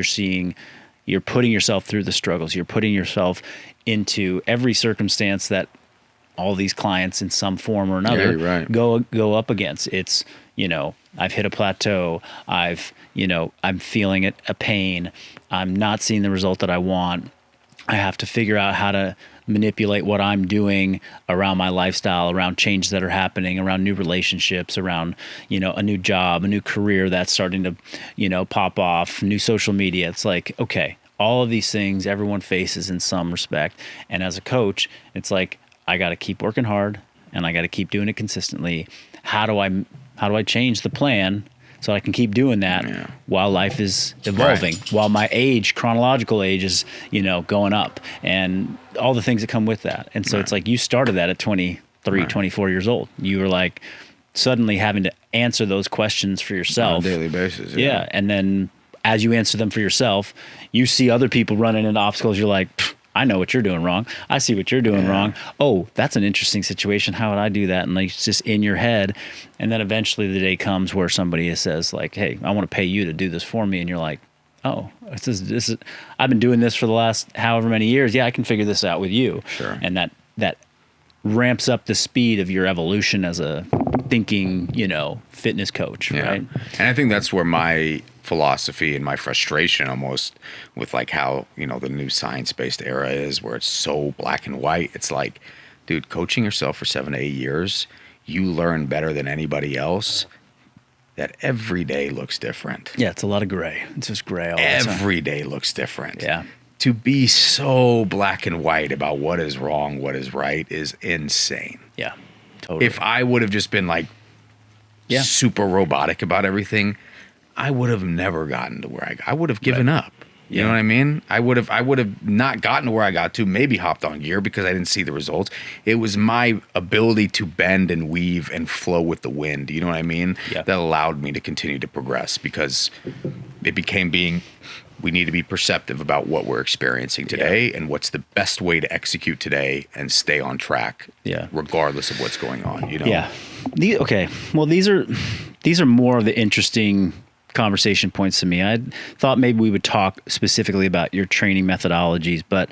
you're putting yourself through the struggles. You're putting yourself into every circumstance that all these clients in some form or another go up against. It's, I've hit a plateau. I'm feeling a pain. I'm not seeing the result that I want. I have to figure out how to manipulate what I'm doing around my lifestyle, around changes that are happening, around new relationships, around, a new job, a new career that's starting to, pop off, new social media. It's like, okay, all of these things everyone faces in some respect. And as a coach, it's like, I got to keep working hard, and I got to keep doing it consistently. How do I change the plan so I can keep doing that while life is evolving, while my chronological age is, going up, and all the things that come with that. And so it's like, you started that at 23, 24 years old. You were like suddenly having to answer those questions for yourself on a daily basis. Yeah. And then as you answer them for yourself, you see other people running into obstacles. You're like, I know what you're doing wrong. I see what you're doing wrong. Oh, that's an interesting situation. How would I do that? And like, it's just in your head. And then eventually the day comes where somebody says like, hey, I want to pay you to do this for me. And you're like, oh, this is I've been doing this for the last however many years. Yeah, I can figure this out with you. Sure. And that ramps up the speed of your evolution as a thinking, fitness coach, right? And I think that's where my philosophy and my frustration almost with like how, the new science-based era is, where it's so black and white. It's like, dude, coaching yourself for 7 to 8 years, you learn better than anybody else that every day looks different. Yeah, it's a lot of gray. It's just gray all the time. Every day looks different. Yeah. To be so black and white about what is wrong, what is right is insane. Yeah, totally. If I would have just been like super robotic about everything, I would have never gotten to where I would have given up. You know what I mean? I would have not gotten to where I got to, maybe hopped on gear because I didn't see the results. It was my ability to bend and weave and flow with the wind, you know what I mean? Yeah. That allowed me to continue to progress, because it became we need to be perceptive about what we're experiencing today and what's the best way to execute today and stay on track, regardless of what's going on, you know? Yeah. Okay. Well, these are more of the interesting conversation points to me. I thought maybe we would talk specifically about your training methodologies, but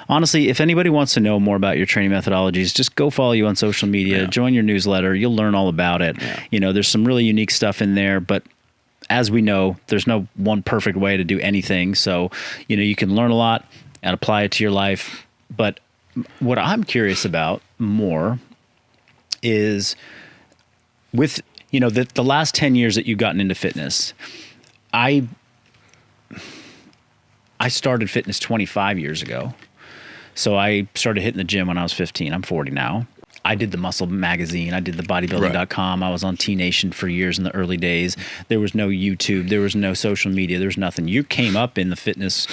honestly, if anybody wants to know more about your training methodologies, just go follow you on social media, join your newsletter. You'll learn all about it. You know, there's some really unique stuff in there, but as we know, there's no one perfect way to do anything. So, you know, you can learn a lot and apply it to your life. But what I'm curious about more is with, you know, the last 10 years that you've gotten into fitness, I started fitness 25 years ago. So I started hitting the gym when I was 15. I'm 40 now. I did the Muscle magazine. I did the bodybuilding.com. I was on T Nation for years in the early days. There was no YouTube. There was no social media. There was nothing. You came up in the fitness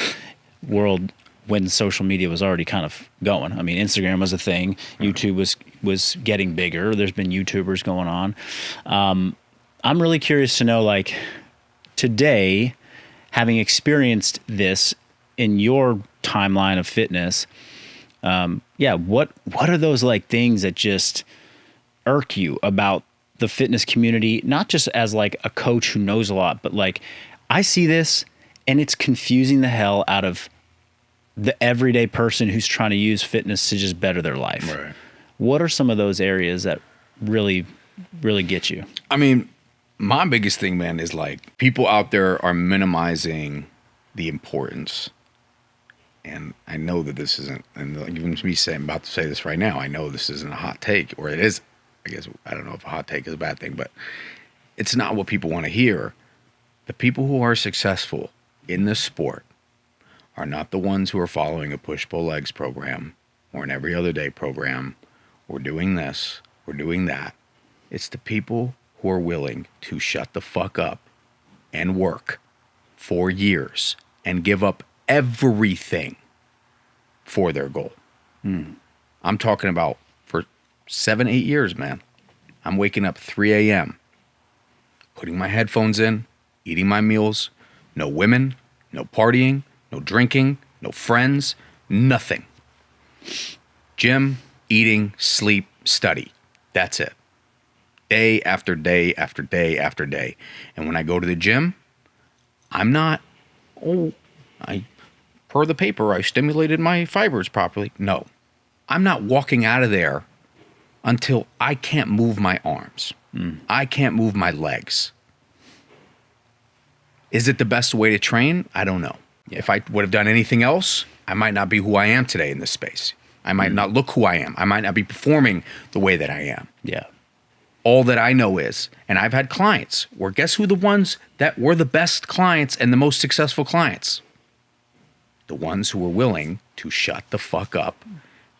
world when social media was already kind of going. I mean, Instagram was a thing. YouTube was getting bigger. There's been YouTubers going on. I'm really curious to know, like, today, having experienced this in your timeline of fitness, what are those like things that just irk you about the fitness community? Not just as like a coach who knows a lot, but like I see this and it's confusing the hell out of the everyday person who's trying to use fitness to just better their life. Right. What are some of those areas that really, really get you? I mean, my biggest thing, man, is like people out there are minimizing the importance. And I know that this isn't, and even me saying, about to say this right now, I know this isn't a hot take, or it is. I guess, I don't know if a hot take is a bad thing, but it's not what people want to hear. The people who are successful in this sport are not the ones who are following a push-pull-legs program or an every other day program, or doing this or doing that. It's the people who are willing to shut the fuck up and work for years and give up everything for their goal. I'm talking about for 7-8 years, man. I'm waking up 3 a.m., putting my headphones in, eating my meals, no women, no partying, no drinking, no friends, nothing. Gym, eating, sleep, study. That's it. Day after day after day after day. And when I go to the gym, I'm not, per the paper, I stimulated my fibers properly. No, I'm not walking out of there until I can't move my arms. I can't move my legs. Is it the best way to train? I don't know. If I would have done anything else, I might not be who I am today in this space. I might not look who I am. I might not be performing the way that I am. Yeah. All that I know is, and I've had clients where guess who the ones that were the best clients and the most successful clients? The ones who were willing to shut the fuck up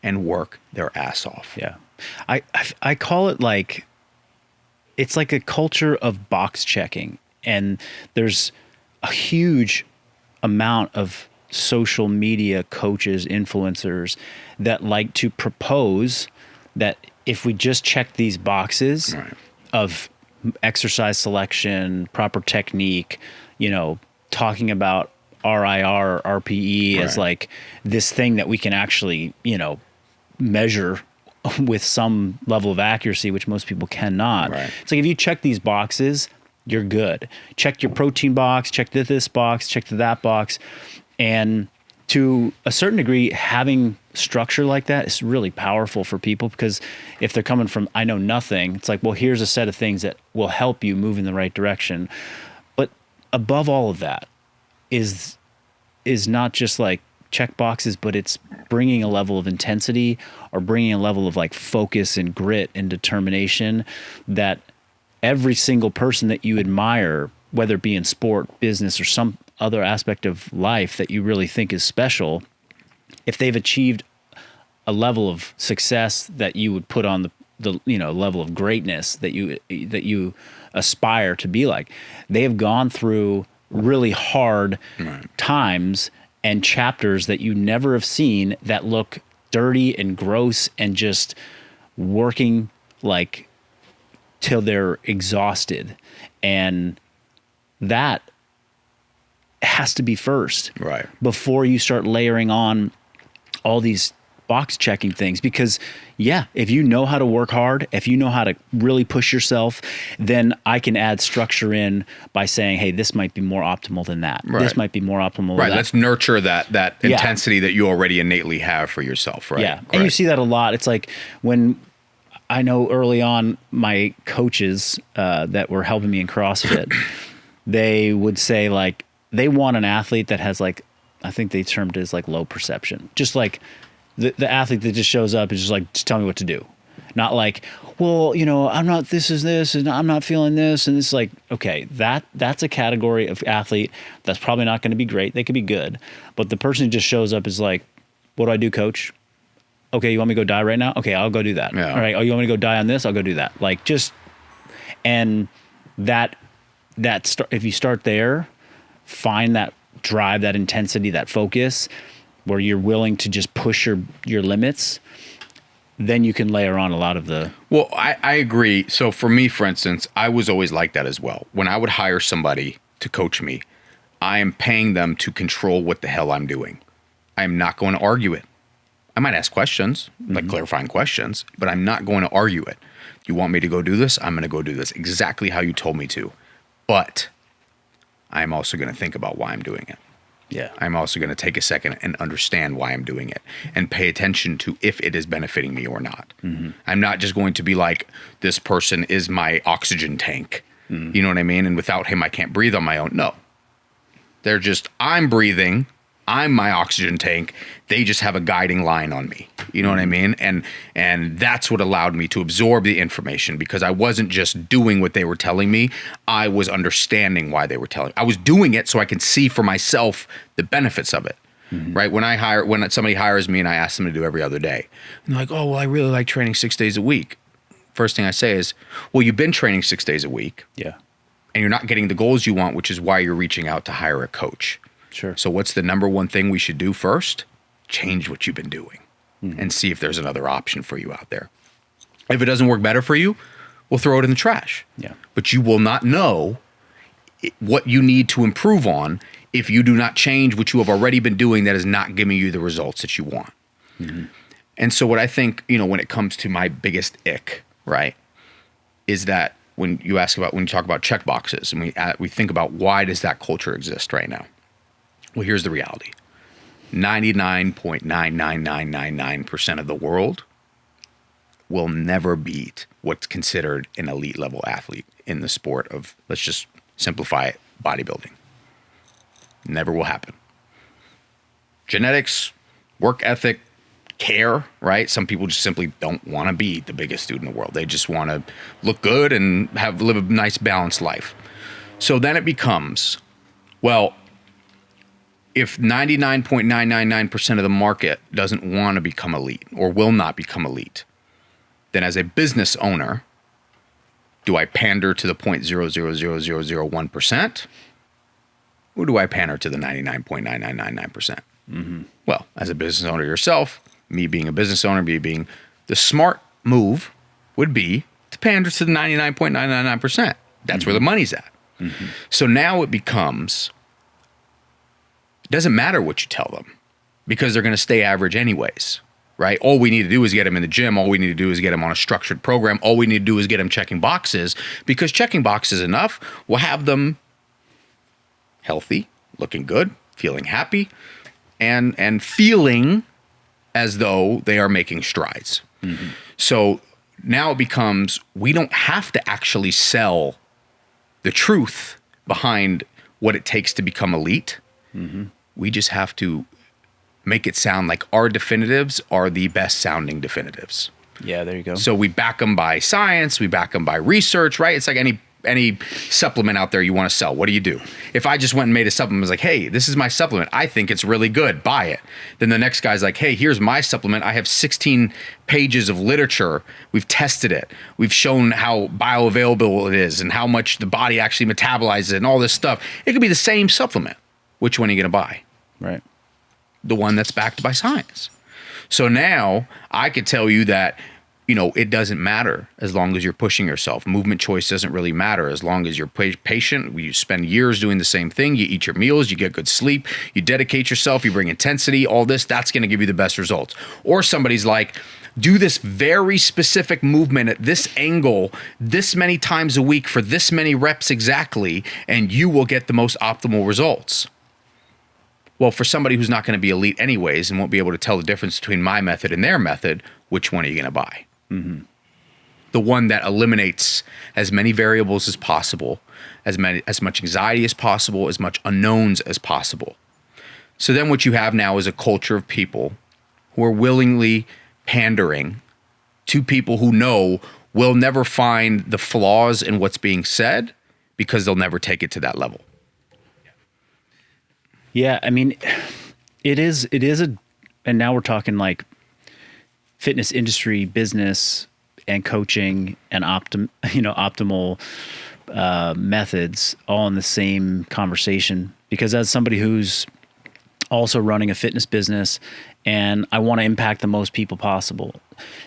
and work their ass off. Yeah. I call it like, it's like a culture of box checking. And there's a huge amount of social media coaches, influencers that like to propose that if we just check these boxes of exercise selection, proper technique, you know, talking about RIR or RPE as like this thing that we can actually, you know, measure with some level of accuracy, which most people cannot. It's like if you check these boxes, you're good. Check your protein box, check this box, check that box. And to a certain degree, having structure like that is really powerful for people, because if they're coming from, I know nothing, it's like, well, here's a set of things that will help you move in the right direction. But above all of that is not just like check boxes, but it's bringing a level of intensity or bringing a level of like focus and grit and determination that every single person that you admire, whether it be in sport, business, or some other aspect of life that you really think is special, if they've achieved a level of success that you would put on the you know, level of greatness that you aspire to be like, they have gone through really hard times and chapters that you never have seen that look dirty and gross and just working like till they're exhausted. And that has to be first, Right, before you start layering on all these box checking things. Because if you know how to work hard, if you know how to really push yourself, then I can add structure in by saying, hey, this might be more optimal than that. Right. This might be more optimal right. than that. Let's nurture that intensity that you already innately have for yourself, right? Yeah. And you see that a lot. It's like when I know early on my coaches that were helping me in CrossFit, they would say like they want an athlete that has like, I think they termed it as like low perception. Just like the athlete that just shows up is just like, just tell me what to do. Not like, well, I'm not, this is this, and I'm not feeling this. And it's like, okay, that's a category of athlete that's probably not going to be great. They could be good. But the person who just shows up is like, what do I do, coach? Okay, you want me to go die right now? Okay, I'll go do that. Yeah. All right. Oh, you want me to go die on this? I'll go do that. Like and if you start there, find that drive, that intensity, that focus, where you're willing to just push your limits, then you can layer on a lot of the... Well, I agree. So for me, for instance, I was always like that as well. When I would hire somebody to coach me, I am paying them to control what the hell I'm doing. I am not going to argue it. I might ask questions, like clarifying questions, but I'm not going to argue it. You want me to go do this? I'm going to go do this exactly how you told me to. But I'm also going to think about why I'm doing it. Yeah. I'm also going to take a second and understand why I'm doing it and pay attention to if it is benefiting me or not. I'm not just going to be like, this person is my oxygen tank. You know what I mean? And without him, I can't breathe on my own. No. They're just, I'm breathing. I'm my oxygen tank. They just have a guiding line on me. You know what I mean? And that's what allowed me to absorb the information, because I wasn't just doing what they were telling me. I was understanding why they were telling. I was doing it so I can see for myself the benefits of it. Right? When somebody hires me and I ask them to do every other day, and they're like, oh, well, I really like training 6 days a week. First thing I say is, well, you've been training 6 days a week. Yeah. And you're not getting the goals you want, which is why you're reaching out to hire a coach. Sure. So what's the number one thing we should do first? Change what you've been doing and see if there's another option for you out there. If it doesn't work better for you, we'll throw it in the trash. Yeah. But you will not know what you need to improve on if you do not change what you have already been doing that is not giving you the results that you want. And so what I think, when it comes to my biggest ick, right, is that when you talk about check boxes and we think about why does that culture exist right now? Well, here's the reality. 99.99999% of the world will never beat what's considered an elite level athlete in the sport of, let's just simplify it, bodybuilding. Never will happen. Genetics, work ethic, care, right? Some people just simply don't want to be the biggest dude in the world. They just want to look good and live a nice balanced life. So then it becomes, well, if 99.999% of the market doesn't want to become elite or will not become elite, then as a business owner, do I pander to the 0.00001%? Or do I pander to the 99.9999%? Well, as a business owner yourself, me being a business owner, me being the smart move would be to pander to the 99.999%. That's where the money's at. So now it becomes, it doesn't matter what you tell them because they're going to stay average anyways, right? All we need to do is get them in the gym. All we need to do is get them on a structured program. All we need to do is get them checking boxes, because checking boxes enough will have them healthy, looking good, feeling happy, and feeling as though they are making strides. So now it becomes, we don't have to actually sell the truth behind what it takes to become elite. We just have to make it sound like our definitives are the best sounding definitives. Yeah, there you go. So we back them by science, we back them by research, right? It's like any any supplement out there you want to sell. What do? If I just went and made a supplement, was like, hey, this is my supplement. I think it's really good. Buy it. Then the next guy's like, hey, here's my supplement. I have 16 pages of literature. We've tested it. We've shown how bioavailable it is and how much the body actually metabolizes it and all this stuff. It could be the same supplement. Which one are you going to buy? Right. The one that's backed by science. So now I could tell you that, it doesn't matter as long as you're pushing yourself. Movement choice doesn't really matter as long as you're patient. You spend years doing the same thing. You eat your meals, you get good sleep, you dedicate yourself, you bring intensity, all this, that's going to give you the best results. Or somebody's like, do this very specific movement at this angle, this many times a week for this many reps exactly, and you will get the most optimal results. Well, for somebody who's not going to be elite anyways and won't be able to tell the difference between my method and their method, which one are you going to buy? Mm-hmm. The one that eliminates as many variables as possible, as much anxiety as possible, as much unknowns as possible. So then what you have now is a culture of people who are willingly pandering to people who know will never find the flaws in what's being said because they'll never take it to that level. Yeah, I mean, it is and now we're talking like fitness industry, business, and coaching, and optimal methods, all in the same conversation. Because as somebody who's also running a fitness business, and I want to impact the most people possible,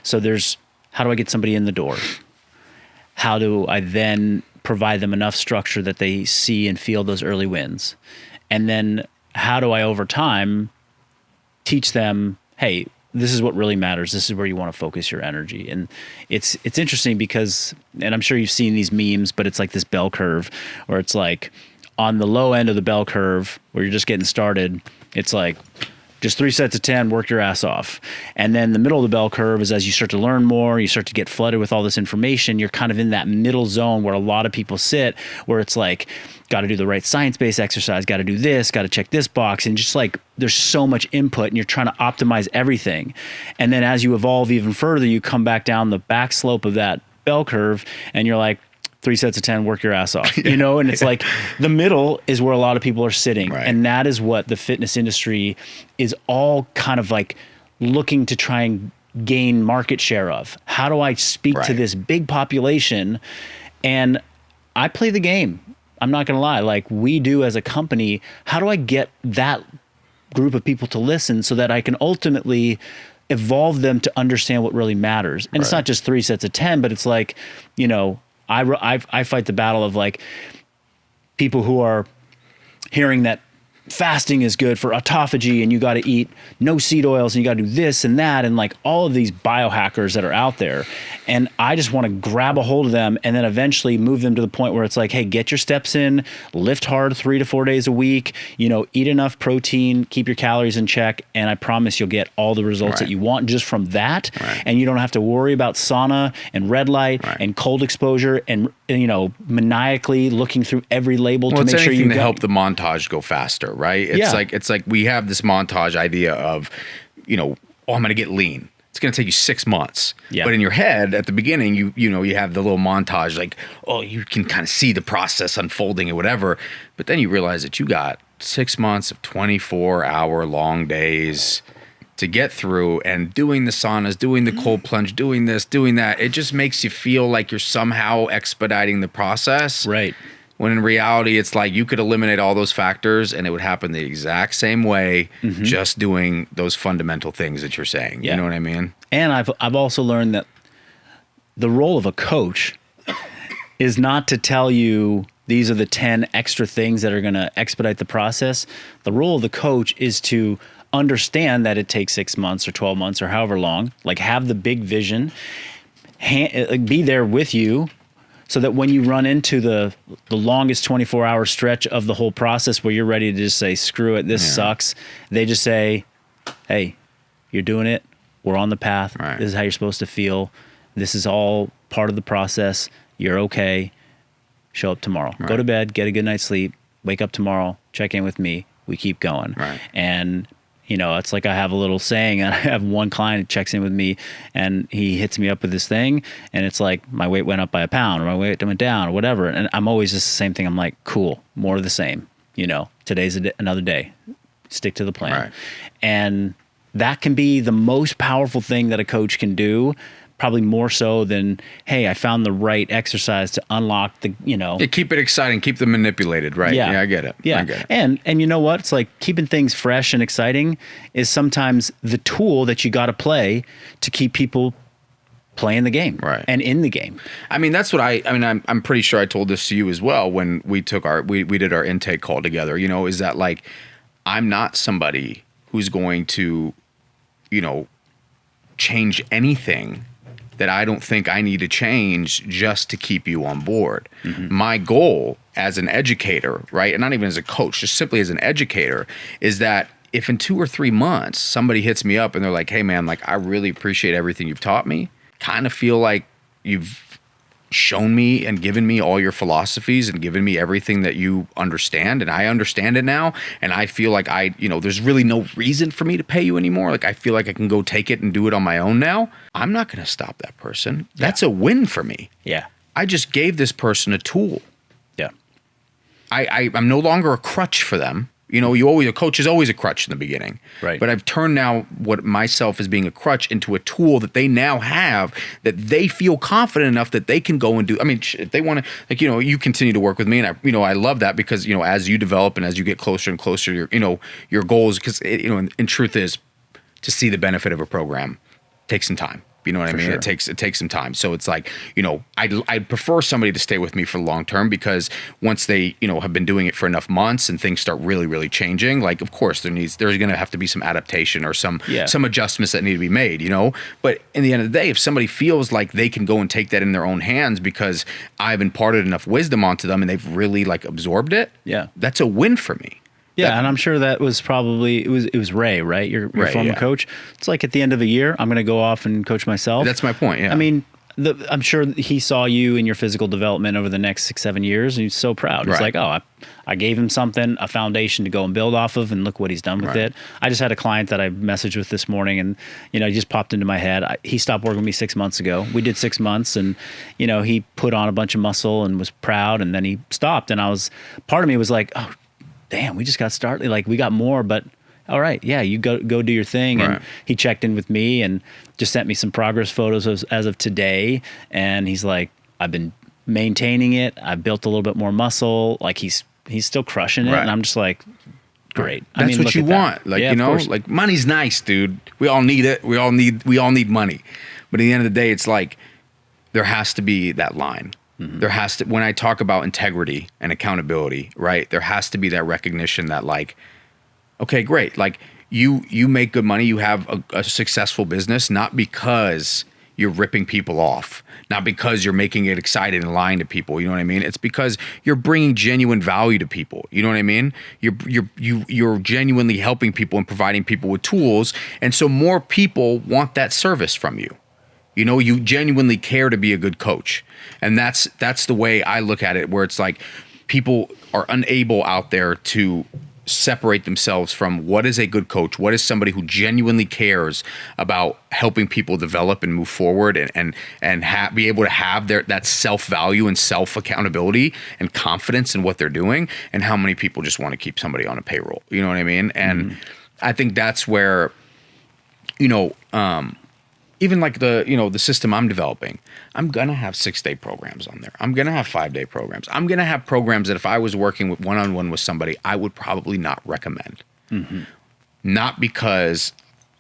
so there's how do I get somebody in the door? How do I then provide them enough structure that they see and feel those early wins? And then how do I over time teach them, hey, this is what really matters. This is where you want to focus your energy. And it's interesting because, and I'm sure you've seen these memes, but it's like this bell curve where it's like on the low end of the bell curve where you're just getting started, it's like just 3 sets of 10, work your ass off. And then the middle of the bell curve is as you start to learn more, you start to get flooded with all this information, you're kind of in that middle zone where a lot of people sit, where it's like, got to do the right science-based exercise, got to do this, got to check this box. And just like, there's so much input and you're trying to optimize everything. And then as you evolve even further, you come back down the back slope of that bell curve and you're like, 3 sets of 10, work your ass off, and it's like the middle is where a lot of people are sitting. Right. And that is what the fitness industry is all kind of like looking to try and gain market share of. How do I speak to this big population? And I play the game. I'm not going to lie. Like we do as a company, how do I get that group of people to listen so that I can ultimately evolve them to understand what really matters? And it's not just 3 sets of 10, but it's like, I fight the battle of like people who are hearing that fasting is good for autophagy and you got to eat no seed oils and you got to do this and that and like all of these biohackers that are out there. And I just want to grab a hold of them and then eventually move them to the point where it's like, hey, get your steps in, lift hard 3 to 4 days a week, eat enough protein, keep your calories in check. And I promise you'll get all the results that you want just from that. Right. And you don't have to worry about sauna and red light and cold exposure and maniacally looking through every label to make sure you to help the montage go faster. Right? It's like we have this montage idea of, I'm going to get lean. It's going to take you 6 months. Yeah. But in your head at the beginning, you have the little montage like, oh, you can kind of see the process unfolding and whatever. But then you realize that you got 6 months of 24-hour long days to get through and doing the saunas, doing the cold plunge, doing this, doing that. It just makes you feel like you're somehow expediting the process. Right. When in reality, it's like you could eliminate all those factors and it would happen the exact same way, just doing those fundamental things that you're saying. Yeah. You know what I mean? And I've also learned that the role of a coach is not to tell you these are the 10 extra things that are going to expedite the process. The role of the coach is to understand that it takes 6 months or 12 months or however long, like have the big vision, be there with you, so that when you run into the longest 24-hour stretch of the whole process where you're ready to just say, screw it, this sucks, they just say, hey, you're doing it. We're on the path. Right. This is how you're supposed to feel. This is all part of the process. You're okay. Show up tomorrow. Right. Go to bed, get a good night's sleep, wake up tomorrow, check in with me. We keep going. Right. And You know, it's like I have a little saying, and I have one client who checks in with me and he hits me up with this thing, and it's like my weight went up by a pound or my weight went down or whatever. And I'm always just the same thing. I'm like, cool, more of the same. You know, today's another day. Stick to the plan. Right. And that can be the most powerful thing that a coach can do. Probably more so than, hey, I found the right exercise to unlock the, you know. Yeah, keep it exciting, keep them manipulated, right? Yeah, I get it. Yeah, I get it. And you know what? It's like keeping things fresh and exciting is sometimes the tool that you got to play to keep people playing the game, right, and in the game. I mean, that's what I'm pretty sure I told this to you as well when we took we did our intake call together. You know, is that like I'm not somebody who's going to, you know, change anything that I don't think I need to change just to keep you on board. Mm-hmm. My goal as an educator, right, and not even as a coach, just simply as an educator, is that if in 2 or 3 months somebody hits me up and they're like, hey man, like I really appreciate everything you've taught me, kind of feel like you've shown me and given me all your philosophies and given me everything that you understand, and I understand it now, and I feel like there's really no reason for me to pay you anymore. Like I feel like I can go take it and do it on my own now. I'm not going to stop that person. That's a win for me. Yeah. I just gave this person a tool. Yeah. I'm no longer a crutch for them. You know, a coach is always a crutch in the beginning. Right. But I've turned now myself as being a crutch into a tool that they now have, that they feel confident enough that they can go and do. I mean, if they want to, like, you know, you continue to work with me, and I love that because, you know, as you develop and as you get closer and closer, your goals, because, you know, in truth is to see the benefit of a program takes some time. You know what I mean? Sure. It takes some time. So it's like, you know, I'd prefer somebody to stay with me for the long term, because once they, you know, have been doing it for enough months and things start really, really changing, like, of course there's going to have to be some adaptation or some adjustments that need to be made, you know? But in the end of the day, if somebody feels like they can go and take that in their own hands because I've imparted enough wisdom onto them and they've really like absorbed it, that's a win for me. Yeah, and I'm sure that was probably it was Ray, right? Your former coach. It's like at the end of a year, I'm going to go off and coach myself. That's my point. Yeah. I mean, I'm sure he saw you in your physical development over the next 6-7 years, and he's so proud. It's like, oh, I gave him something, a foundation to go and build off of, and look what he's done with it. I just had a client that I messaged with this morning, and, you know, he just popped into my head. He stopped working with me 6 months ago. We did 6 months, and, you know, he put on a bunch of muscle and was proud, and then he stopped. And part of me was like, oh, damn, we just got started. Like, we got more, but all right, yeah, you go do your thing. And he checked in with me and just sent me some progress photos as of today. And he's like, I've been maintaining it. I've built a little bit more muscle. Like, he's still crushing it. And I'm just like, great. That's what you want. Like, you know, like, money's nice, dude. We all need it. We all need money. But at the end of the day, it's like, there has to be that line. Mm-hmm. There has to, when I talk about integrity and accountability, right? There has to be that recognition that, like, okay, great. Like, you make good money. You have a successful business, not because you're ripping people off, not because you're making it exciting and lying to people. You know what I mean? It's because you're bringing genuine value to people. You know what I mean? You're genuinely helping people and providing people with tools. And so more people want that service from you. You know, you genuinely care to be a good coach. And that's the way I look at it, where it's like people are unable out there to separate themselves from what is a good coach, what is somebody who genuinely cares about helping people develop and move forward and be able to have that self-value and self-accountability and confidence in what they're doing, and how many people just want to keep somebody on a payroll. You know what I mean? And I think that's where, you know, even like the system I'm developing, I'm going to have 6-day programs on there. I'm going to have 5-day programs. I'm going to have programs that if I was working with one-on-one with somebody, I would probably not recommend. Mm-hmm. Not because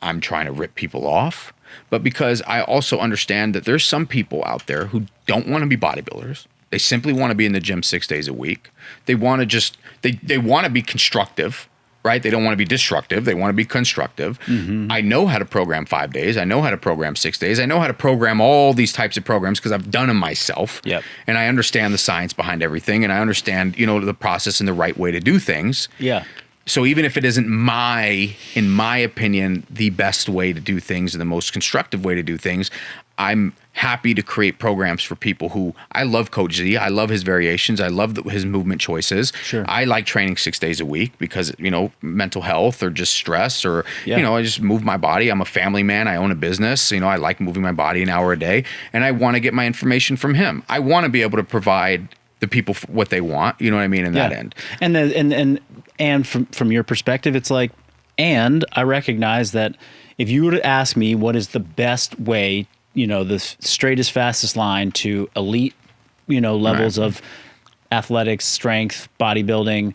I'm trying to rip people off, but because I also understand that there's some people out there who don't want to be bodybuilders. They simply want to be in the gym 6 days a week. They want to they want to be constructive. Right? They don't want to be destructive. They want to be constructive. Mm-hmm. I know how to program 5 days. I know how to program 6 days. I know how to program all these types of programs because I've done them myself. Yep. And I understand the science behind everything. And I understand, you know, the process and the right way to do things. Yeah. So even if it isn't in my opinion, the best way to do things and the most constructive way to do things, I'm happy to create programs for people who I love Coach Z. I love his variations. I love his movement choices. Sure. I like training 6 days a week because, mental health or just stress or, I just move my body. I'm a family man. I own a business. I like moving my body an hour a day, and I want to get my information from him. I want to be able to provide the people what they want. You know what I mean? In that end. And from your perspective, it's like, and I recognize that if you were to ask me what is the best way, the straightest, fastest line to elite, levels of athletics, strength, bodybuilding,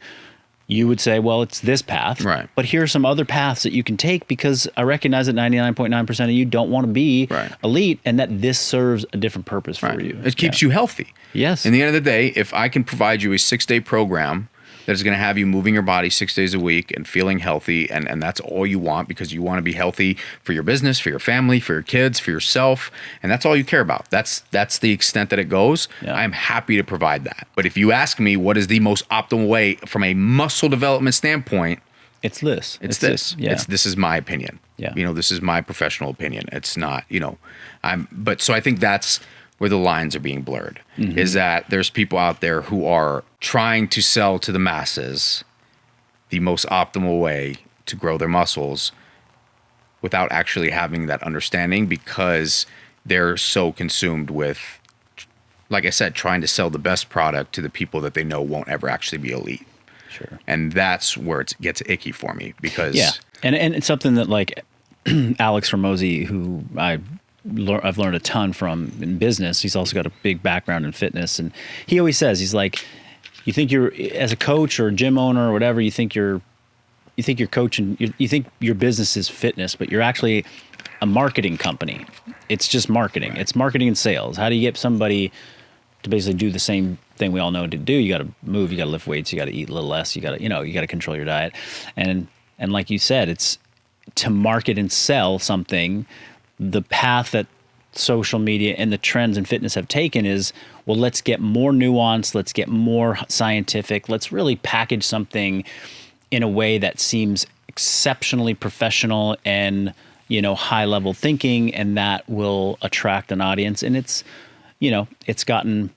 you would say, well, it's this path. Right. But here are some other paths that you can take, because I recognize that 99.9% of you don't want to be elite, and that this serves a different purpose for you. It keeps you healthy. Yes. In the end of the day, if I can provide you a 6-day program that is going to have you moving your body 6 days a week and feeling healthy, and that's all you want, because you want to be healthy for your business, for your family, for your kids, for yourself, and that's all you care about. That's the extent that it goes. Yeah. I'm happy to provide that. But if you ask me what is the most optimal way from a muscle development standpoint, it's this. It's this. Yeah. This is my opinion. Yeah. This is my professional opinion. It's not, so I think that's where the lines are being blurred, is that there's people out there who are trying to sell to the masses the most optimal way to grow their muscles without actually having that understanding, because they're so consumed with, like I said, trying to sell the best product to the people that they know won't ever actually be elite. Sure. And that's where it gets icky for me, because and it's something that, like, Alex Ramosi, who I've learned a ton from in business. He's also got a big background in fitness, and he always says, he's like, you think you're, as a coach or a gym owner or whatever, you think you're coaching, you think your business is fitness, but you're actually a marketing company. It's just marketing. Right. It's marketing and sales. How do you get somebody to basically do the same thing we all know to do? You got to move, you got to lift weights, you got to eat a little less, you got to control your diet. And like you said, it's to market and sell something. The path that social media and the trends in fitness have taken is, well, let's get more nuance, let's get more scientific, let's really package something in a way that seems exceptionally professional and, high level thinking, and that will attract an audience. And it's gotten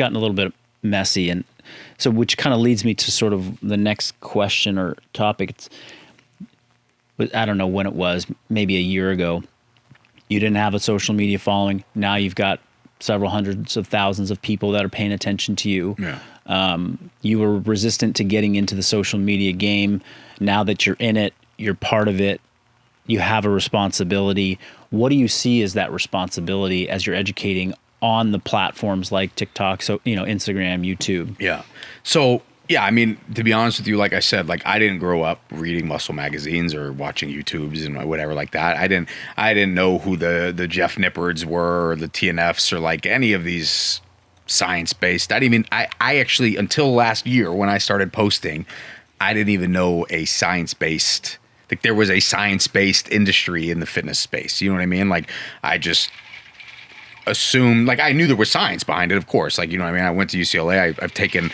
a little bit messy. And so, which kind of leads me to sort of the next question or topic. I don't know when it was, maybe a year ago. You didn't have a social media following. Now you've got several hundreds of thousands of people that are paying attention to you. Yeah. You were resistant to getting into the social media game. Now that you're in it, you're part of it, you have a responsibility. What do you see as that responsibility as you're educating on the platforms like TikTok, so Instagram, YouTube? Yeah. So yeah, I mean, to be honest with you, like I said, like I didn't grow up reading muscle magazines or watching YouTubes and whatever like that. I didn't know who the Jeff Nippards were, or the TNFs, or like any of these science-based. I actually, until last year when I started posting, I didn't even know a science-based, like there was a science-based industry in the fitness space. You know what I mean? Like I just assumed, like I knew there was science behind it, of course. Like, I went to UCLA. I've taken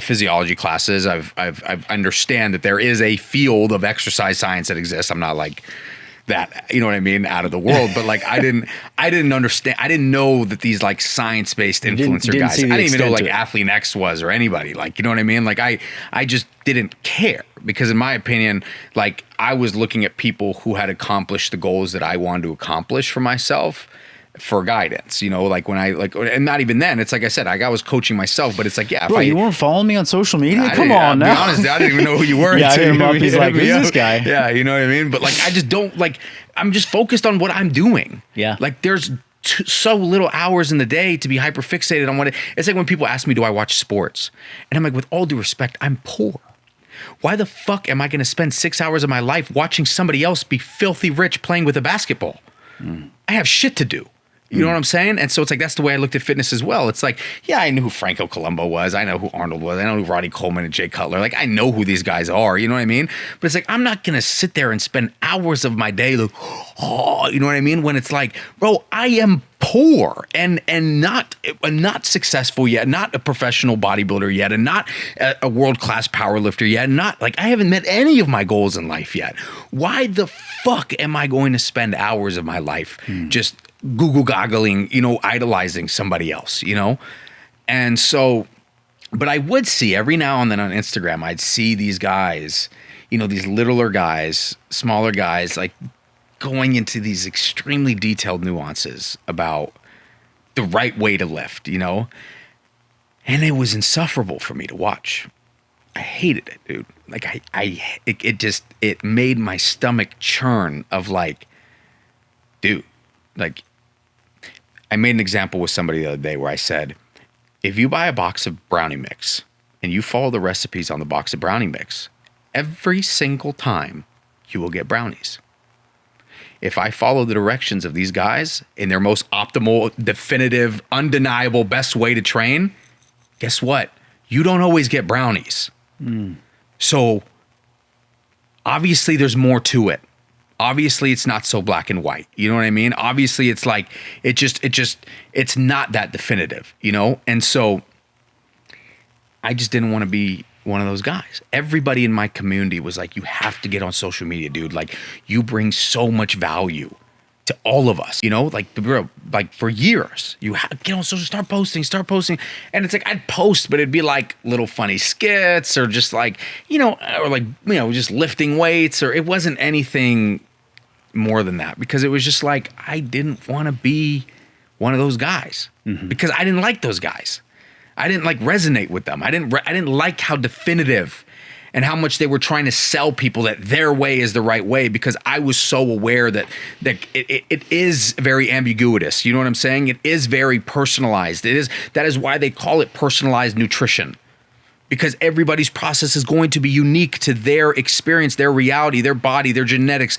physiology classes. I've understand that there is a field of exercise science that exists. I'm not like that, out of the world. But like I didn't understand. I didn't know that these like science-based influencer guys. I didn't even know like Athlete X was, or anybody. Like, you know what I mean? Like I just didn't care, because in my opinion, like I was looking at people who had accomplished the goals that I wanted to accomplish for myself, for guidance, like when I and not even then, it's like I said, I was coaching myself, but it's like, yeah, bro, you weren't following me on social media? Come on now. To be honest, I didn't even know who you were. Yeah, I hit him up. He's like, who's this guy? Yeah, you know what I mean? But like, I just don't, like, I'm just focused on what I'm doing. Yeah. Like there's so little hours in the day to be hyper fixated on what it's like when people ask me, do I watch sports? And I'm like, with all due respect, I'm poor. Why the fuck am I going to spend 6 hours of my life watching somebody else be filthy rich playing with a basketball? I have shit to do. You know what I'm saying? And so it's like, that's the way I looked at fitness as well. It's like, yeah, I knew who Franco Columbu was. I know who Arnold was. I know who Rodney Coleman and Jay Cutler. Like, I know who these guys are. You know what I mean? But it's like, I'm not going to sit there and spend hours of my day like, oh, you know what I mean? When it's like, bro, I am poor and not successful yet, not a professional bodybuilder yet, and not a world-class powerlifter yet, not like I haven't met any of my goals in life yet. Why the fuck am I going to spend hours of my life just Google goggling, idolizing somebody else, And so, but I would see every now and then on Instagram, I'd see these guys, these littler guys, smaller guys, like going into these extremely detailed nuances about the right way to lift, And it was insufferable for me to watch. I hated it, dude. Like it made my stomach churn of like, dude, like I made an example with somebody the other day where I said, if you buy a box of brownie mix and you follow the recipes on the box of brownie mix, every single time you will get brownies. If I follow the directions of these guys in their most optimal, definitive, undeniable best way to train, guess what? You don't always get brownies. So obviously there's more to it. Obviously it's not so black and white. You know what I mean? Obviously it's like, it's not that definitive, And so I just didn't want to be one of those guys. Everybody in my community was like, you have to get on social media, dude. Like you bring so much value to all of us, like for years, you have to get on social, start posting. And it's like, I'd post, but it'd be like little funny skits or just like, just lifting weights, or it wasn't anything more than that, because it was just like, I didn't want to be one of those guys because I didn't like those guys. I didn't like resonate with them. I didn't like how definitive and how much they were trying to sell people that their way is the right way, because I was so aware that it is very ambiguous. You know what I'm saying? It is very personalized. That is why they call it personalized nutrition, because everybody's process is going to be unique to their experience, their reality, their body, their genetics.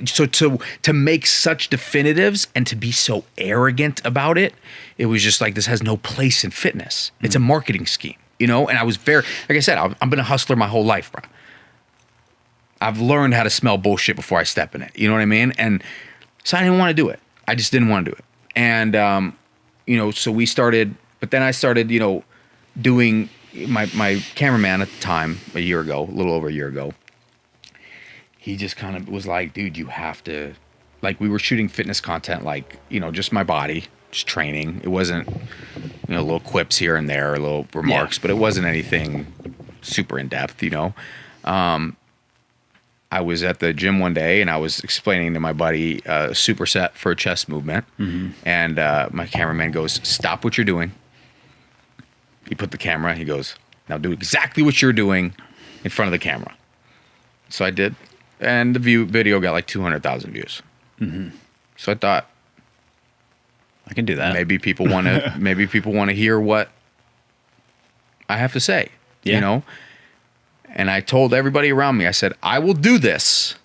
So to make such definitives and to be so arrogant about it, it was just like, this has no place in fitness. It's a marketing scheme. And I was very, like I said, I've been a hustler my whole life, bro. I've learned how to smell bullshit before I step in it. You know what I mean? And so I didn't want to do it. I just didn't want to do it. And, so we started, but then I started, doing my cameraman at the time, a little over a year ago. He just kind of was like, dude, you have to, like, we were shooting fitness content, like, just my body, just training. It wasn't, little quips here and there, little remarks, but it wasn't anything super in depth, I was at the gym one day and I was explaining to my buddy a superset for a chest movement. And my cameraman goes, stop what you're doing. He put the camera, he goes, now do exactly what you're doing in front of the camera. So I did. And the video got like 200,000 views. So I thought, I can do that. Maybe people want to hear what I have to say, And I told everybody around me, I said, I will do this,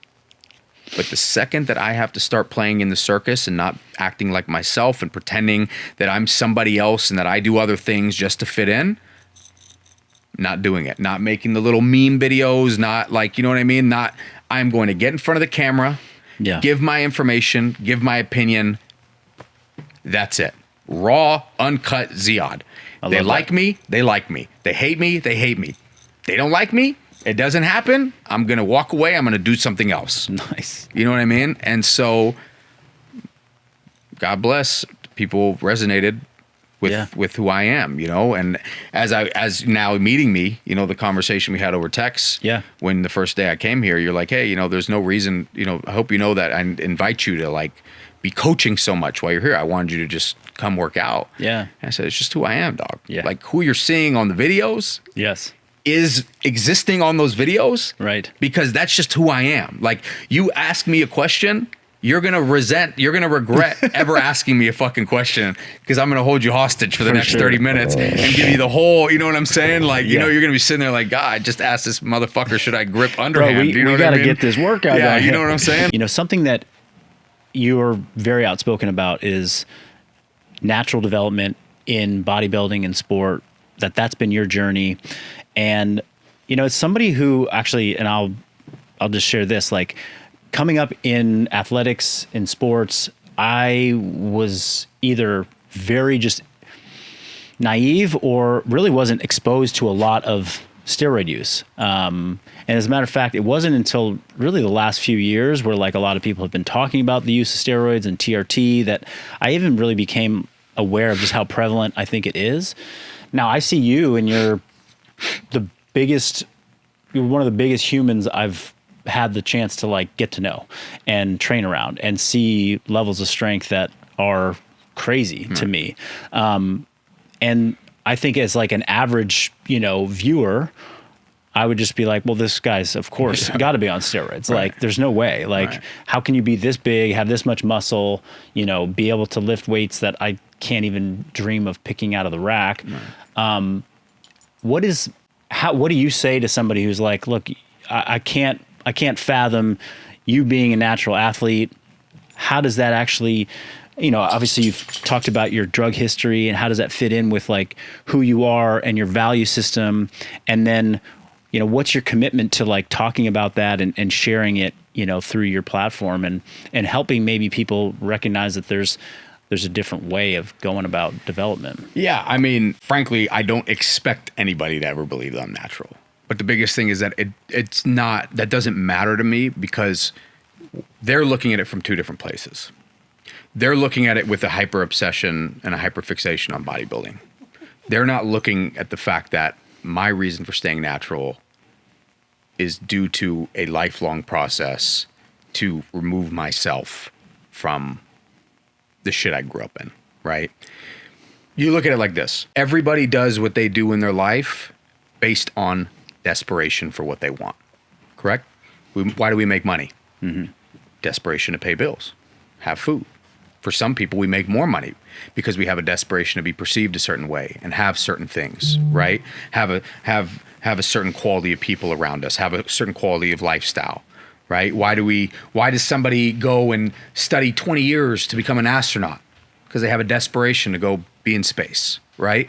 but the second that I have to start playing in the circus and not acting like myself and pretending that I'm somebody else and that I do other things just to fit in, not doing it, not making the little meme videos, not like, you know what I mean? I'm going to get in front of the camera, give my information, give my opinion. That's it. Raw, uncut Ziad. They like me, they like me. They hate me, they hate me. They don't like me, it doesn't happen. I'm going to walk away. I'm going to do something else. Nice. You know what I mean? And so, God bless, people resonated with who I am, And as now meeting me, the conversation we had over text. Yeah. When the first day I came here, you're like, hey, there's no reason, I hope you know that I invite you to like be coaching so much while you're here. I wanted you to just come work out. Yeah. And I said, it's just who I am, dog. Yeah. Like who you're seeing on the videos. Yes. Is existing on those videos. Right. Because that's just who I am. Like you ask me a question, you're going to regret ever asking me a fucking question, because I'm going to hold you hostage for the next 30 minutes and give you the whole, you know what I'm saying? Like, you're going to be sitting there like, God, I just asked this motherfucker, should I grip underhand? Bro, you know we got to get this workout. Yeah, you know what I'm saying? Something that you're very outspoken about is natural development in bodybuilding and sport, that's been your journey. And, it's somebody who actually, and I'll just share this, like, coming up in athletics, in sports, I was either very just naive or really wasn't exposed to a lot of steroid use. And as a matter of fact, it wasn't until really the last few years where like a lot of people have been talking about the use of steroids and TRT that I even really became aware of just how prevalent I think it is. Now I see you and you're one of the biggest humans I've had the chance to like get to know and train around and see levels of strength that are crazy to me. And I think as like an average, viewer, I would just be like, well, this guy's of course got to be on steroids. Right. Like there's no way. Like how can you be this big, have this much muscle, be able to lift weights that I can't even dream of picking out of the rack. Right. What do you say to somebody who's like, look, I can't fathom you being a natural athlete. How does that actually, obviously you've talked about your drug history and how does that fit in with like who you are and your value system? And then, what's your commitment to like talking about that and sharing it, through your platform and helping maybe people recognize that there's a different way of going about development. Yeah. I mean, frankly, I don't expect anybody to ever believe that I'm natural. But the biggest thing is that that doesn't matter to me because they're looking at it from two different places. They're looking at it with a hyper obsession and a hyper fixation on bodybuilding. They're not looking at the fact that my reason for staying natural is due to a lifelong process to remove myself from the shit I grew up in, right? You look at it like this. Everybody does what they do in their life based on desperation for what they want, correct? Why do we make money? Mm-hmm. Desperation to pay bills, have food. For some people, we make more money because we have a desperation to be perceived a certain way and have certain things, right? Have a certain quality of people around us, have a certain quality of lifestyle, right? Why does somebody go and study 20 years to become an astronaut? Because they have a desperation to go be in space, right?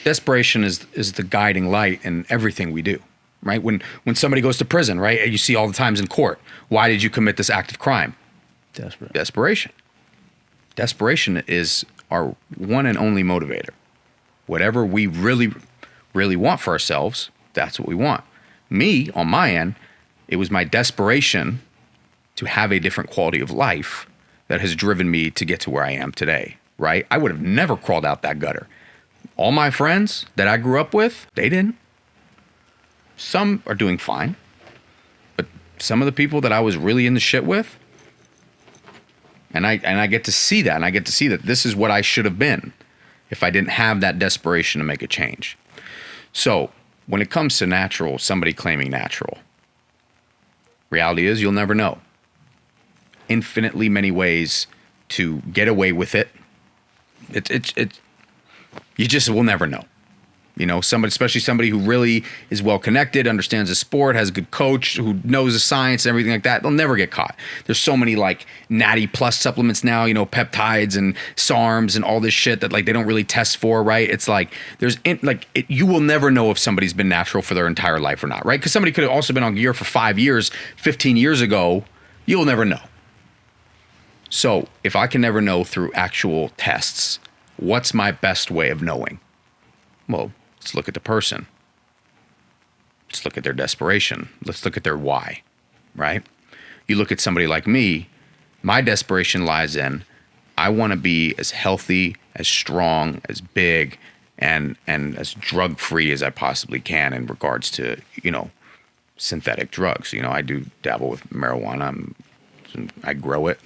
Desperation is the guiding light in everything we do, right? When somebody goes to prison, right? You see all the times in court. Why did you commit this act of crime? Desperation. Desperation is our one and only motivator. Whatever we really, really want for ourselves, that's what we want. Me, on my end, it was my desperation to have a different quality of life that has driven me to get to where I am today, right? I would have never crawled out that gutter. All my friends that I grew up with, they didn't. Some are doing fine. But some of the people that I was really in the shit with, and I get to see that, and I get to see that this is what I should have been if I didn't have that desperation to make a change. So when it comes to natural, somebody claiming natural, reality is you'll never know. Infinitely many ways to get away with it. You just will never know. Especially somebody who really is well connected, understands the sport, has a good coach, who knows the science and everything like that, they'll never get caught. There's so many like Natty Plus supplements now, peptides and SARMs and all this shit that like they don't really test for, right? It's like you will never know if somebody's been natural for their entire life or not, right? Because somebody could have also been on gear for 5 years, 15 years ago. You'll never know. So if I can never know through actual tests, what's my best way of knowing? Well, let's look at the person. Let's look at their desperation. Let's look at their why, right? You look at somebody like me, my desperation lies in, I want to be as healthy, as strong, as big, and as drug-free as I possibly can in regards to, synthetic drugs. I do dabble with marijuana. I grow it.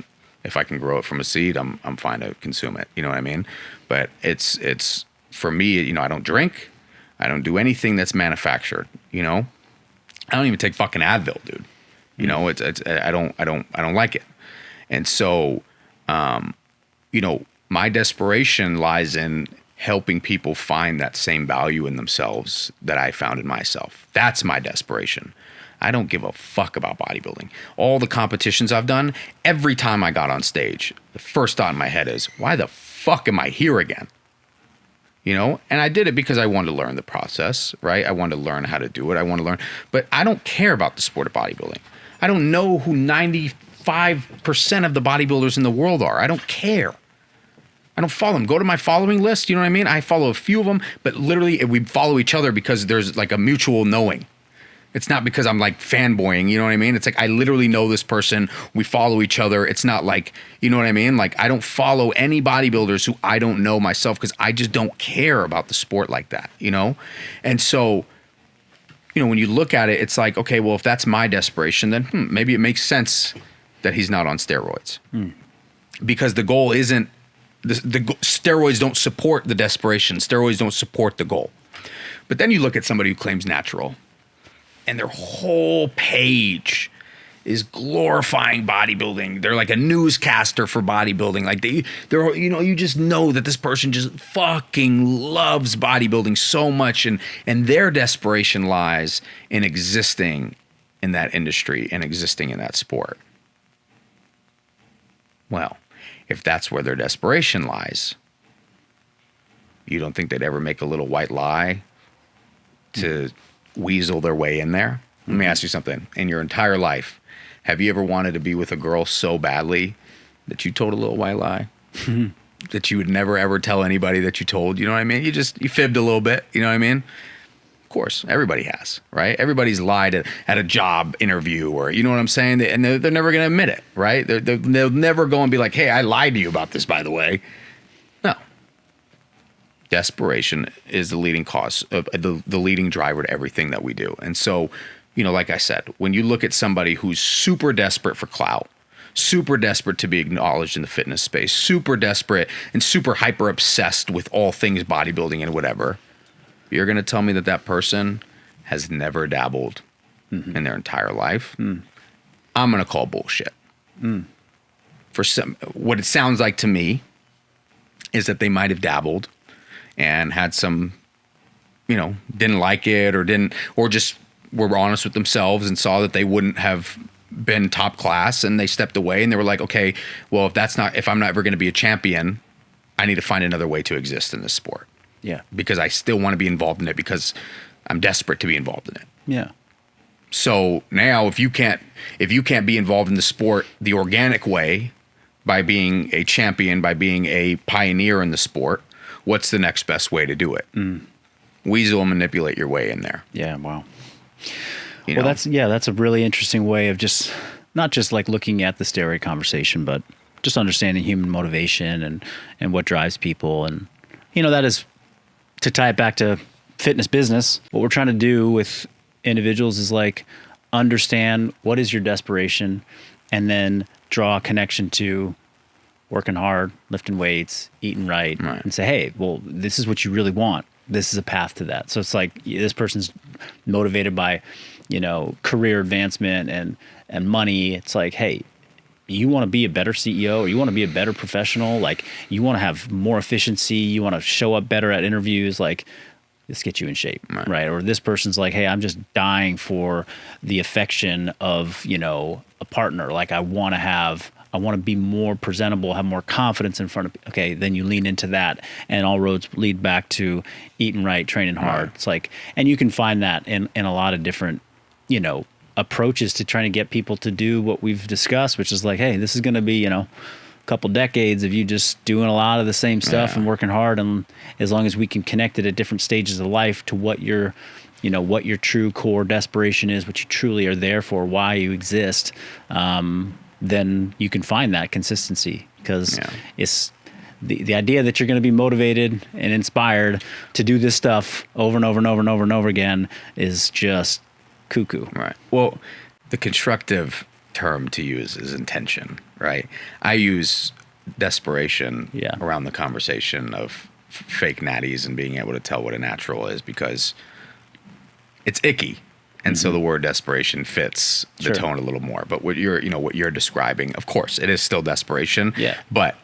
If I can grow it from a seed, I'm fine to consume it. You know what I mean? But it's for me, I don't drink. I don't do anything that's manufactured. I don't even take fucking Advil, dude. I don't like it. And so, my desperation lies in helping people find that same value in themselves that I found in myself. That's my desperation. I don't give a fuck about bodybuilding. All the competitions I've done, every time I got on stage, the first thought in my head is, why the fuck am I here again? And I did it because I wanted to learn the process, right? I wanted to learn how to do it. I want to learn, but I don't care about the sport of bodybuilding. I don't know who 95% of the bodybuilders in the world are. I don't care. I don't follow them. Go to my following list. You know what I mean? I follow a few of them, but literally we follow each other because there's like a mutual knowing. It's not because I'm like fanboying, you know what I mean? It's like I literally know this person. We follow each other. It's not like, you know what I mean? Like I don't follow any bodybuilders who I don't know myself because I just don't care about the sport like that, you know? And so, you know, when you look at it, it's like, okay, well, if that's my desperation, then maybe it makes sense that he's not on steroids. Because the goal isn't, steroids don't support the desperation. Steroids don't support the goal. But then you look at somebody who claims natural, and their whole page is glorifying bodybuilding. They're like a newscaster for bodybuilding. Like they're, you know, you just know that this person just fucking loves bodybuilding so much, and their desperation lies in existing in that industry and existing in that sport. Well, if that's where their desperation lies, you don't think they'd ever make a little white lie to weasel their way in there? Let me ask you something. In your entire life, have you ever wanted to be with a girl so badly that you told a little white lie that you would never ever tell anybody that you told? You know what I mean? You fibbed a little bit. You know what I mean? Of course, everybody has, right? Everybody's lied at a job interview, or you know what I'm saying? And they're never going to admit it, right? They'll never go and be like, hey, I lied to you about this, by the way. No. Desperation is the leading cause of the leading driver to everything that we do. And so, you know, like I said, when you look at somebody who's super desperate for clout, super desperate to be acknowledged in the fitness space, super desperate and super hyper obsessed with all things bodybuilding and whatever, you're going to tell me that that person has never dabbled in their entire life? I'm going to call bullshit. For some, what it sounds like to me is that they might have dabbled and had some, you know, didn't like it or just were honest with themselves and saw that they wouldn't have been top class, and they stepped away and they were like, okay, well, if I'm not ever going to be a champion, I need to find another way to exist in this sport. Yeah. Because I still want to be involved in it because I'm desperate to be involved in it. Yeah. So now if you can't be involved in the sport the organic way by being a champion, by being a pioneer in the sport, what's the next best way to do it? Weasel and manipulate your way in there. Yeah. Wow. You know? Well, that's a really interesting way of just not just like looking at the steroid conversation, but just understanding human motivation and what drives people. And, you know, that is, to tie it back to fitness business, what we're trying to do with individuals is like understand what is your desperation, and then draw a connection to working hard, lifting weights, eating right, and say, hey, well, this is what you really want. This is a path to that. So it's like this person's motivated by, you know, career advancement and money. It's like, hey, you want to be a better CEO, or you want to be a better professional, like you want to have more efficiency, you want to show up better at interviews, like this gets you in shape, right? Or this person's like, hey, I'm just dying for the affection of, you know, a partner. Like I want to be more presentable, have more confidence in front of, okay, then you lean into that, and all roads lead back to eating right, training hard. It's like, and you can find that in a lot of different, you know, approaches to trying to get people to do what we've discussed, which is like, hey, this is going to be, you know, a couple decades of you just doing a lot of the same stuff and working hard. And as long as we can connect it at different stages of life to what your, you know, what your true core desperation is, what you truly are there for, why you exist, then you can find that consistency, because it's the idea that you're going to be motivated and inspired to do this stuff over and over and over and over and over again is just cuckoo. Right. Well, the constructive term to use is intention, right? I use desperation around the conversation of fake natties and being able to tell what a natural is, because it's icky. And so the word desperation fits the tone a little more. But what you're describing, of course, it is still desperation. Yeah. But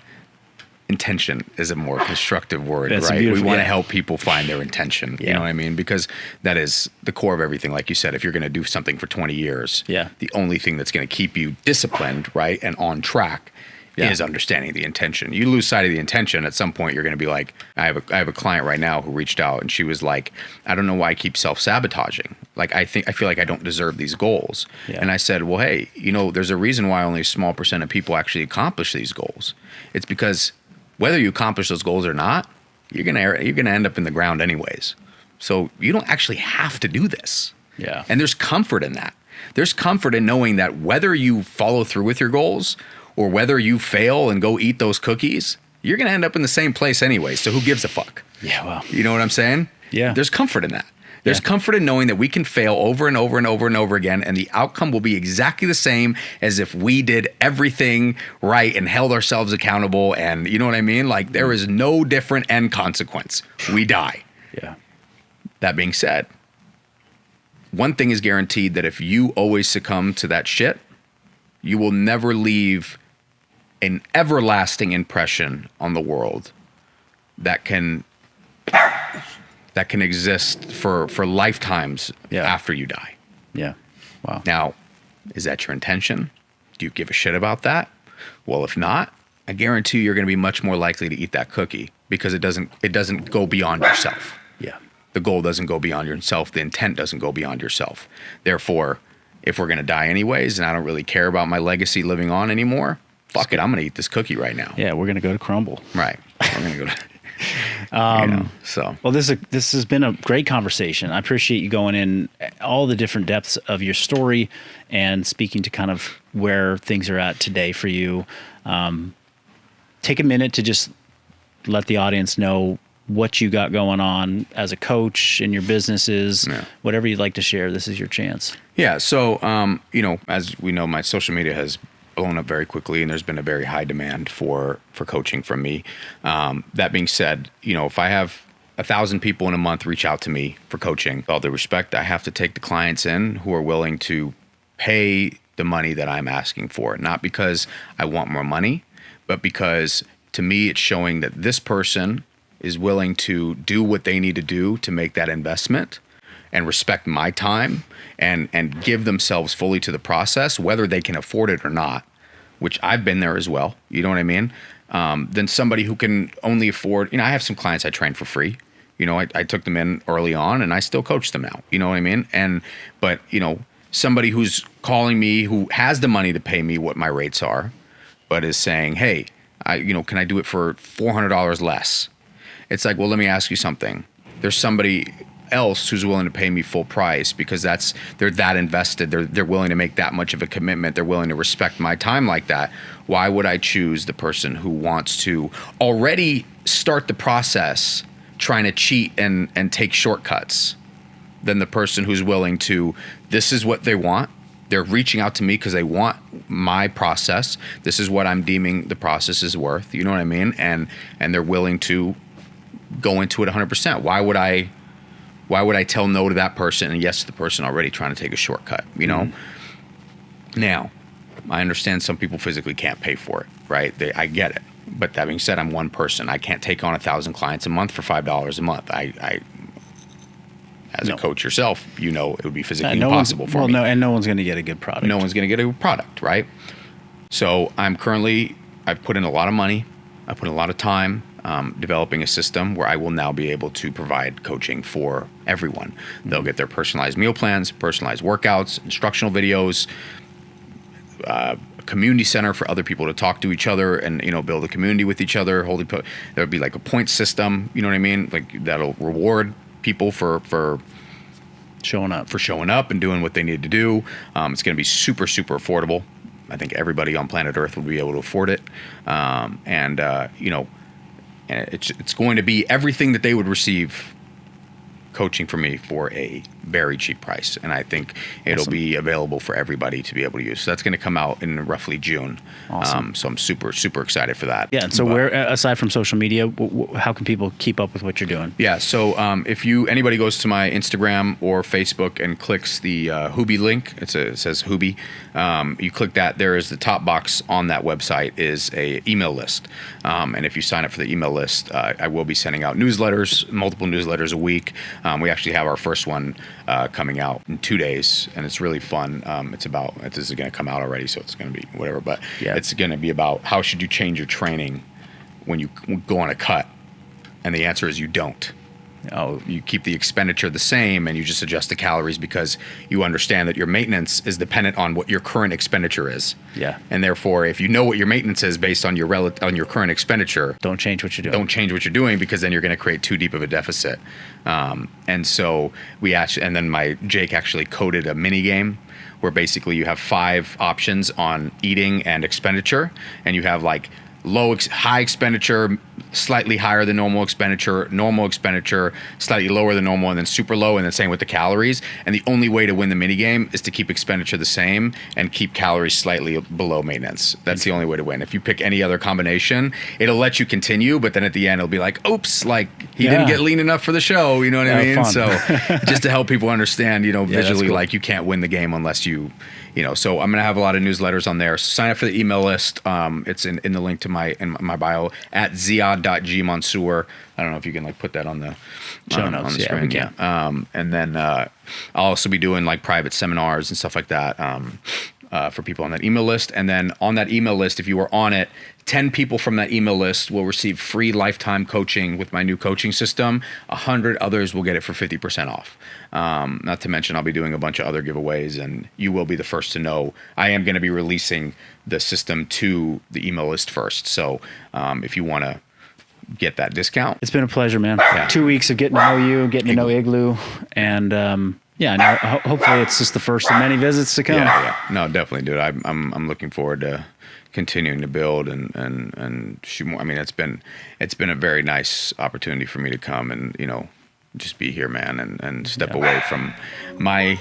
intention is a more constructive word, That's right? We want to yeah. help people find their intention. You know what I mean? Because that is the core of everything. Like you said, if you're going to do something for 20 years, the only thing that's going to keep you disciplined, right, and on track is understanding the intention. You lose sight of the intention, at some point you're going to be like, I have a client right now who reached out, and she was like, I don't know why I keep self-sabotaging. Like I feel like I don't deserve these goals. And I said, well, hey, you know, there's a reason why only a small % of people actually accomplish these goals. It's because whether you accomplish those goals or not, you're gonna end up in the ground anyways. So you don't actually have to do this. Yeah. And there's comfort in that. There's comfort in knowing that whether you follow through with your goals or whether you fail and go eat those cookies, you're going to end up in the same place anyway. So who gives a fuck? Yeah, well. You know what I'm saying? Yeah. There's comfort in that. There's comfort in knowing that we can fail over and over and over and over again, and the outcome will be exactly the same as if we did everything right and held ourselves accountable. And you know what I mean? Like, there is no different end consequence. We die. Yeah. That being said, one thing is guaranteed, that if you always succumb to that shit, you will never leave an everlasting impression on the world that can exist for lifetimes after you die. Yeah. Wow. Now, is that your intention? Do you give a shit about that? Well, if not, I guarantee you're going to be much more likely to eat that cookie, because it doesn't go beyond yourself. Yeah. The goal doesn't go beyond yourself. The intent doesn't go beyond yourself. Therefore, if we're going to die anyways, and I don't really care about my legacy living on anymore, fuck it, I'm going to eat this cookie right now. Yeah, we're going to go to Crumble. Right. We're going to go to... so. Well, this has been a great conversation. I appreciate you going in all the different depths of your story and speaking to kind of where things are at today for you. Take a minute to just let the audience know what you got going on as a coach in your businesses, whatever you'd like to share. This is your chance. Yeah. So, as we know, my social media has blown up very quickly, and there's been a very high demand for coaching from me. That being said, if I have 1,000 people in a month reach out to me for coaching, with all due respect, I have to take the clients in who are willing to pay the money that I'm asking for, not because I want more money, but because to me, it's showing that this person is willing to do what they need to do to make that investment and respect my time and give themselves fully to the process, whether they can afford it or not, which I've been there as well. You know what I mean? Than somebody who can only afford, I have some clients I train for free. I took them in early on and I still coach them now. You know what I mean? But somebody who's calling me, who has the money to pay me what my rates are, but is saying, hey, can I do it for $400 less? It's like, well, let me ask you something. There's somebody else who's willing to pay me full price because they're that invested. They're willing to make that much of a commitment. They're willing to respect my time like that. Why would I choose the person who wants to already start the process trying to cheat and take shortcuts than the person who's willing to, this is what they want. They're reaching out to me because they want my process. This is what I'm deeming the process is worth. You know what I mean? And they're willing to go into it 100%. Why would I tell no to that person and yes to the person already trying to take a shortcut, Now, I understand some people physically can't pay for it, right? I get it. But that being said, I'm one person. I can't take on 1,000 clients a month for $5 a month. As a coach yourself, it would be physically impossible for me. And no one's going to get a good product. No one's going to get a good product, right? So I've put in a lot of money. I put in a lot of time developing a system where I will now be able to provide coaching for everyone. They'll get their personalized meal plans, personalized workouts, instructional videos, a community center for other people to talk to each other and, build a community with each other. There would be like a point system, you know what I mean? Like that'll reward people for showing up and doing what they need to do. It's going to be super, super affordable. I think everybody on planet Earth will be able to afford it. It's going to be everything that they would receive coaching from me for a very cheap price. And I think it'll be available for everybody to be able to use. So that's going to come out in roughly June. Awesome. So I'm super, super excited for that. Yeah. And so where, aside from social media, how can people keep up with what you're doing? Yeah. So if anybody goes to my Instagram or Facebook and clicks the Hubi link, it says Hubi. You click that. There is the top box on that website is a email list. And if you sign up for the email list, I will be sending out newsletters, multiple newsletters a week. We actually have our first one coming out in 2 days, and it's really fun. This is going to come out already, so it's going to be whatever, but it's going to be about how should you change your training when you go on a cut, and the answer is you don't. You keep the expenditure the same, and you just adjust the calories because you understand that your maintenance is dependent on what your current expenditure is. Yeah. And therefore, if you know what your maintenance is based on your current expenditure, don't change what you're doing. Don't change what you're doing, because then you're going to create too deep of a deficit. And so Jake actually coded a mini game where basically you have 5 options on eating and expenditure, and you have like high expenditure, slightly higher than normal expenditure, slightly lower than normal, and then super low, and then same with the calories. And the only way to win the mini game is to keep expenditure the same and keep calories slightly below maintenance. That's the only way to win. If you pick any other combination, it'll let you continue, but then at the end it'll be like, oops, like he didn't get lean enough for the show, you know what I mean? Fun. So just to help people understand, visually, cool. like you can't win the game unless so I'm going to have a lot of newsletters on there. So sign up for the email list. It's in the link to my bio at ziad.gmansour. I don't know if you can like put that on the show notes. On the screen. We can. And then I'll also be doing like private seminars and stuff like that for people on that email list. And then on that email list, if you are on it, 10 people from that email list will receive free lifetime coaching with my new coaching system. 100 others will get it for 50% off. Not to mention I'll be doing a bunch of other giveaways, and you will be the first to know. I am going to be releasing the system to the email list first. So if you want to get that discount. It's been a pleasure, man. Yeah. 2 weeks of getting to know you, getting to know Igloo, and now hopefully it's just the first of many visits to come. Yeah. No, definitely, dude. I'm looking forward to continuing to build and shoot more. I mean, it's been a very nice opportunity for me to come and just be here, man, and step away from my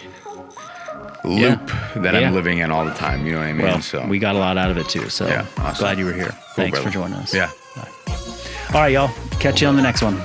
loop that I'm living in all the time. You know what I mean? Well, so we got a lot out of it too. So awesome. Glad you were here. Cool, Thanks brother. for joining us. Yeah. Bye. All right, y'all. Catch you on the next one.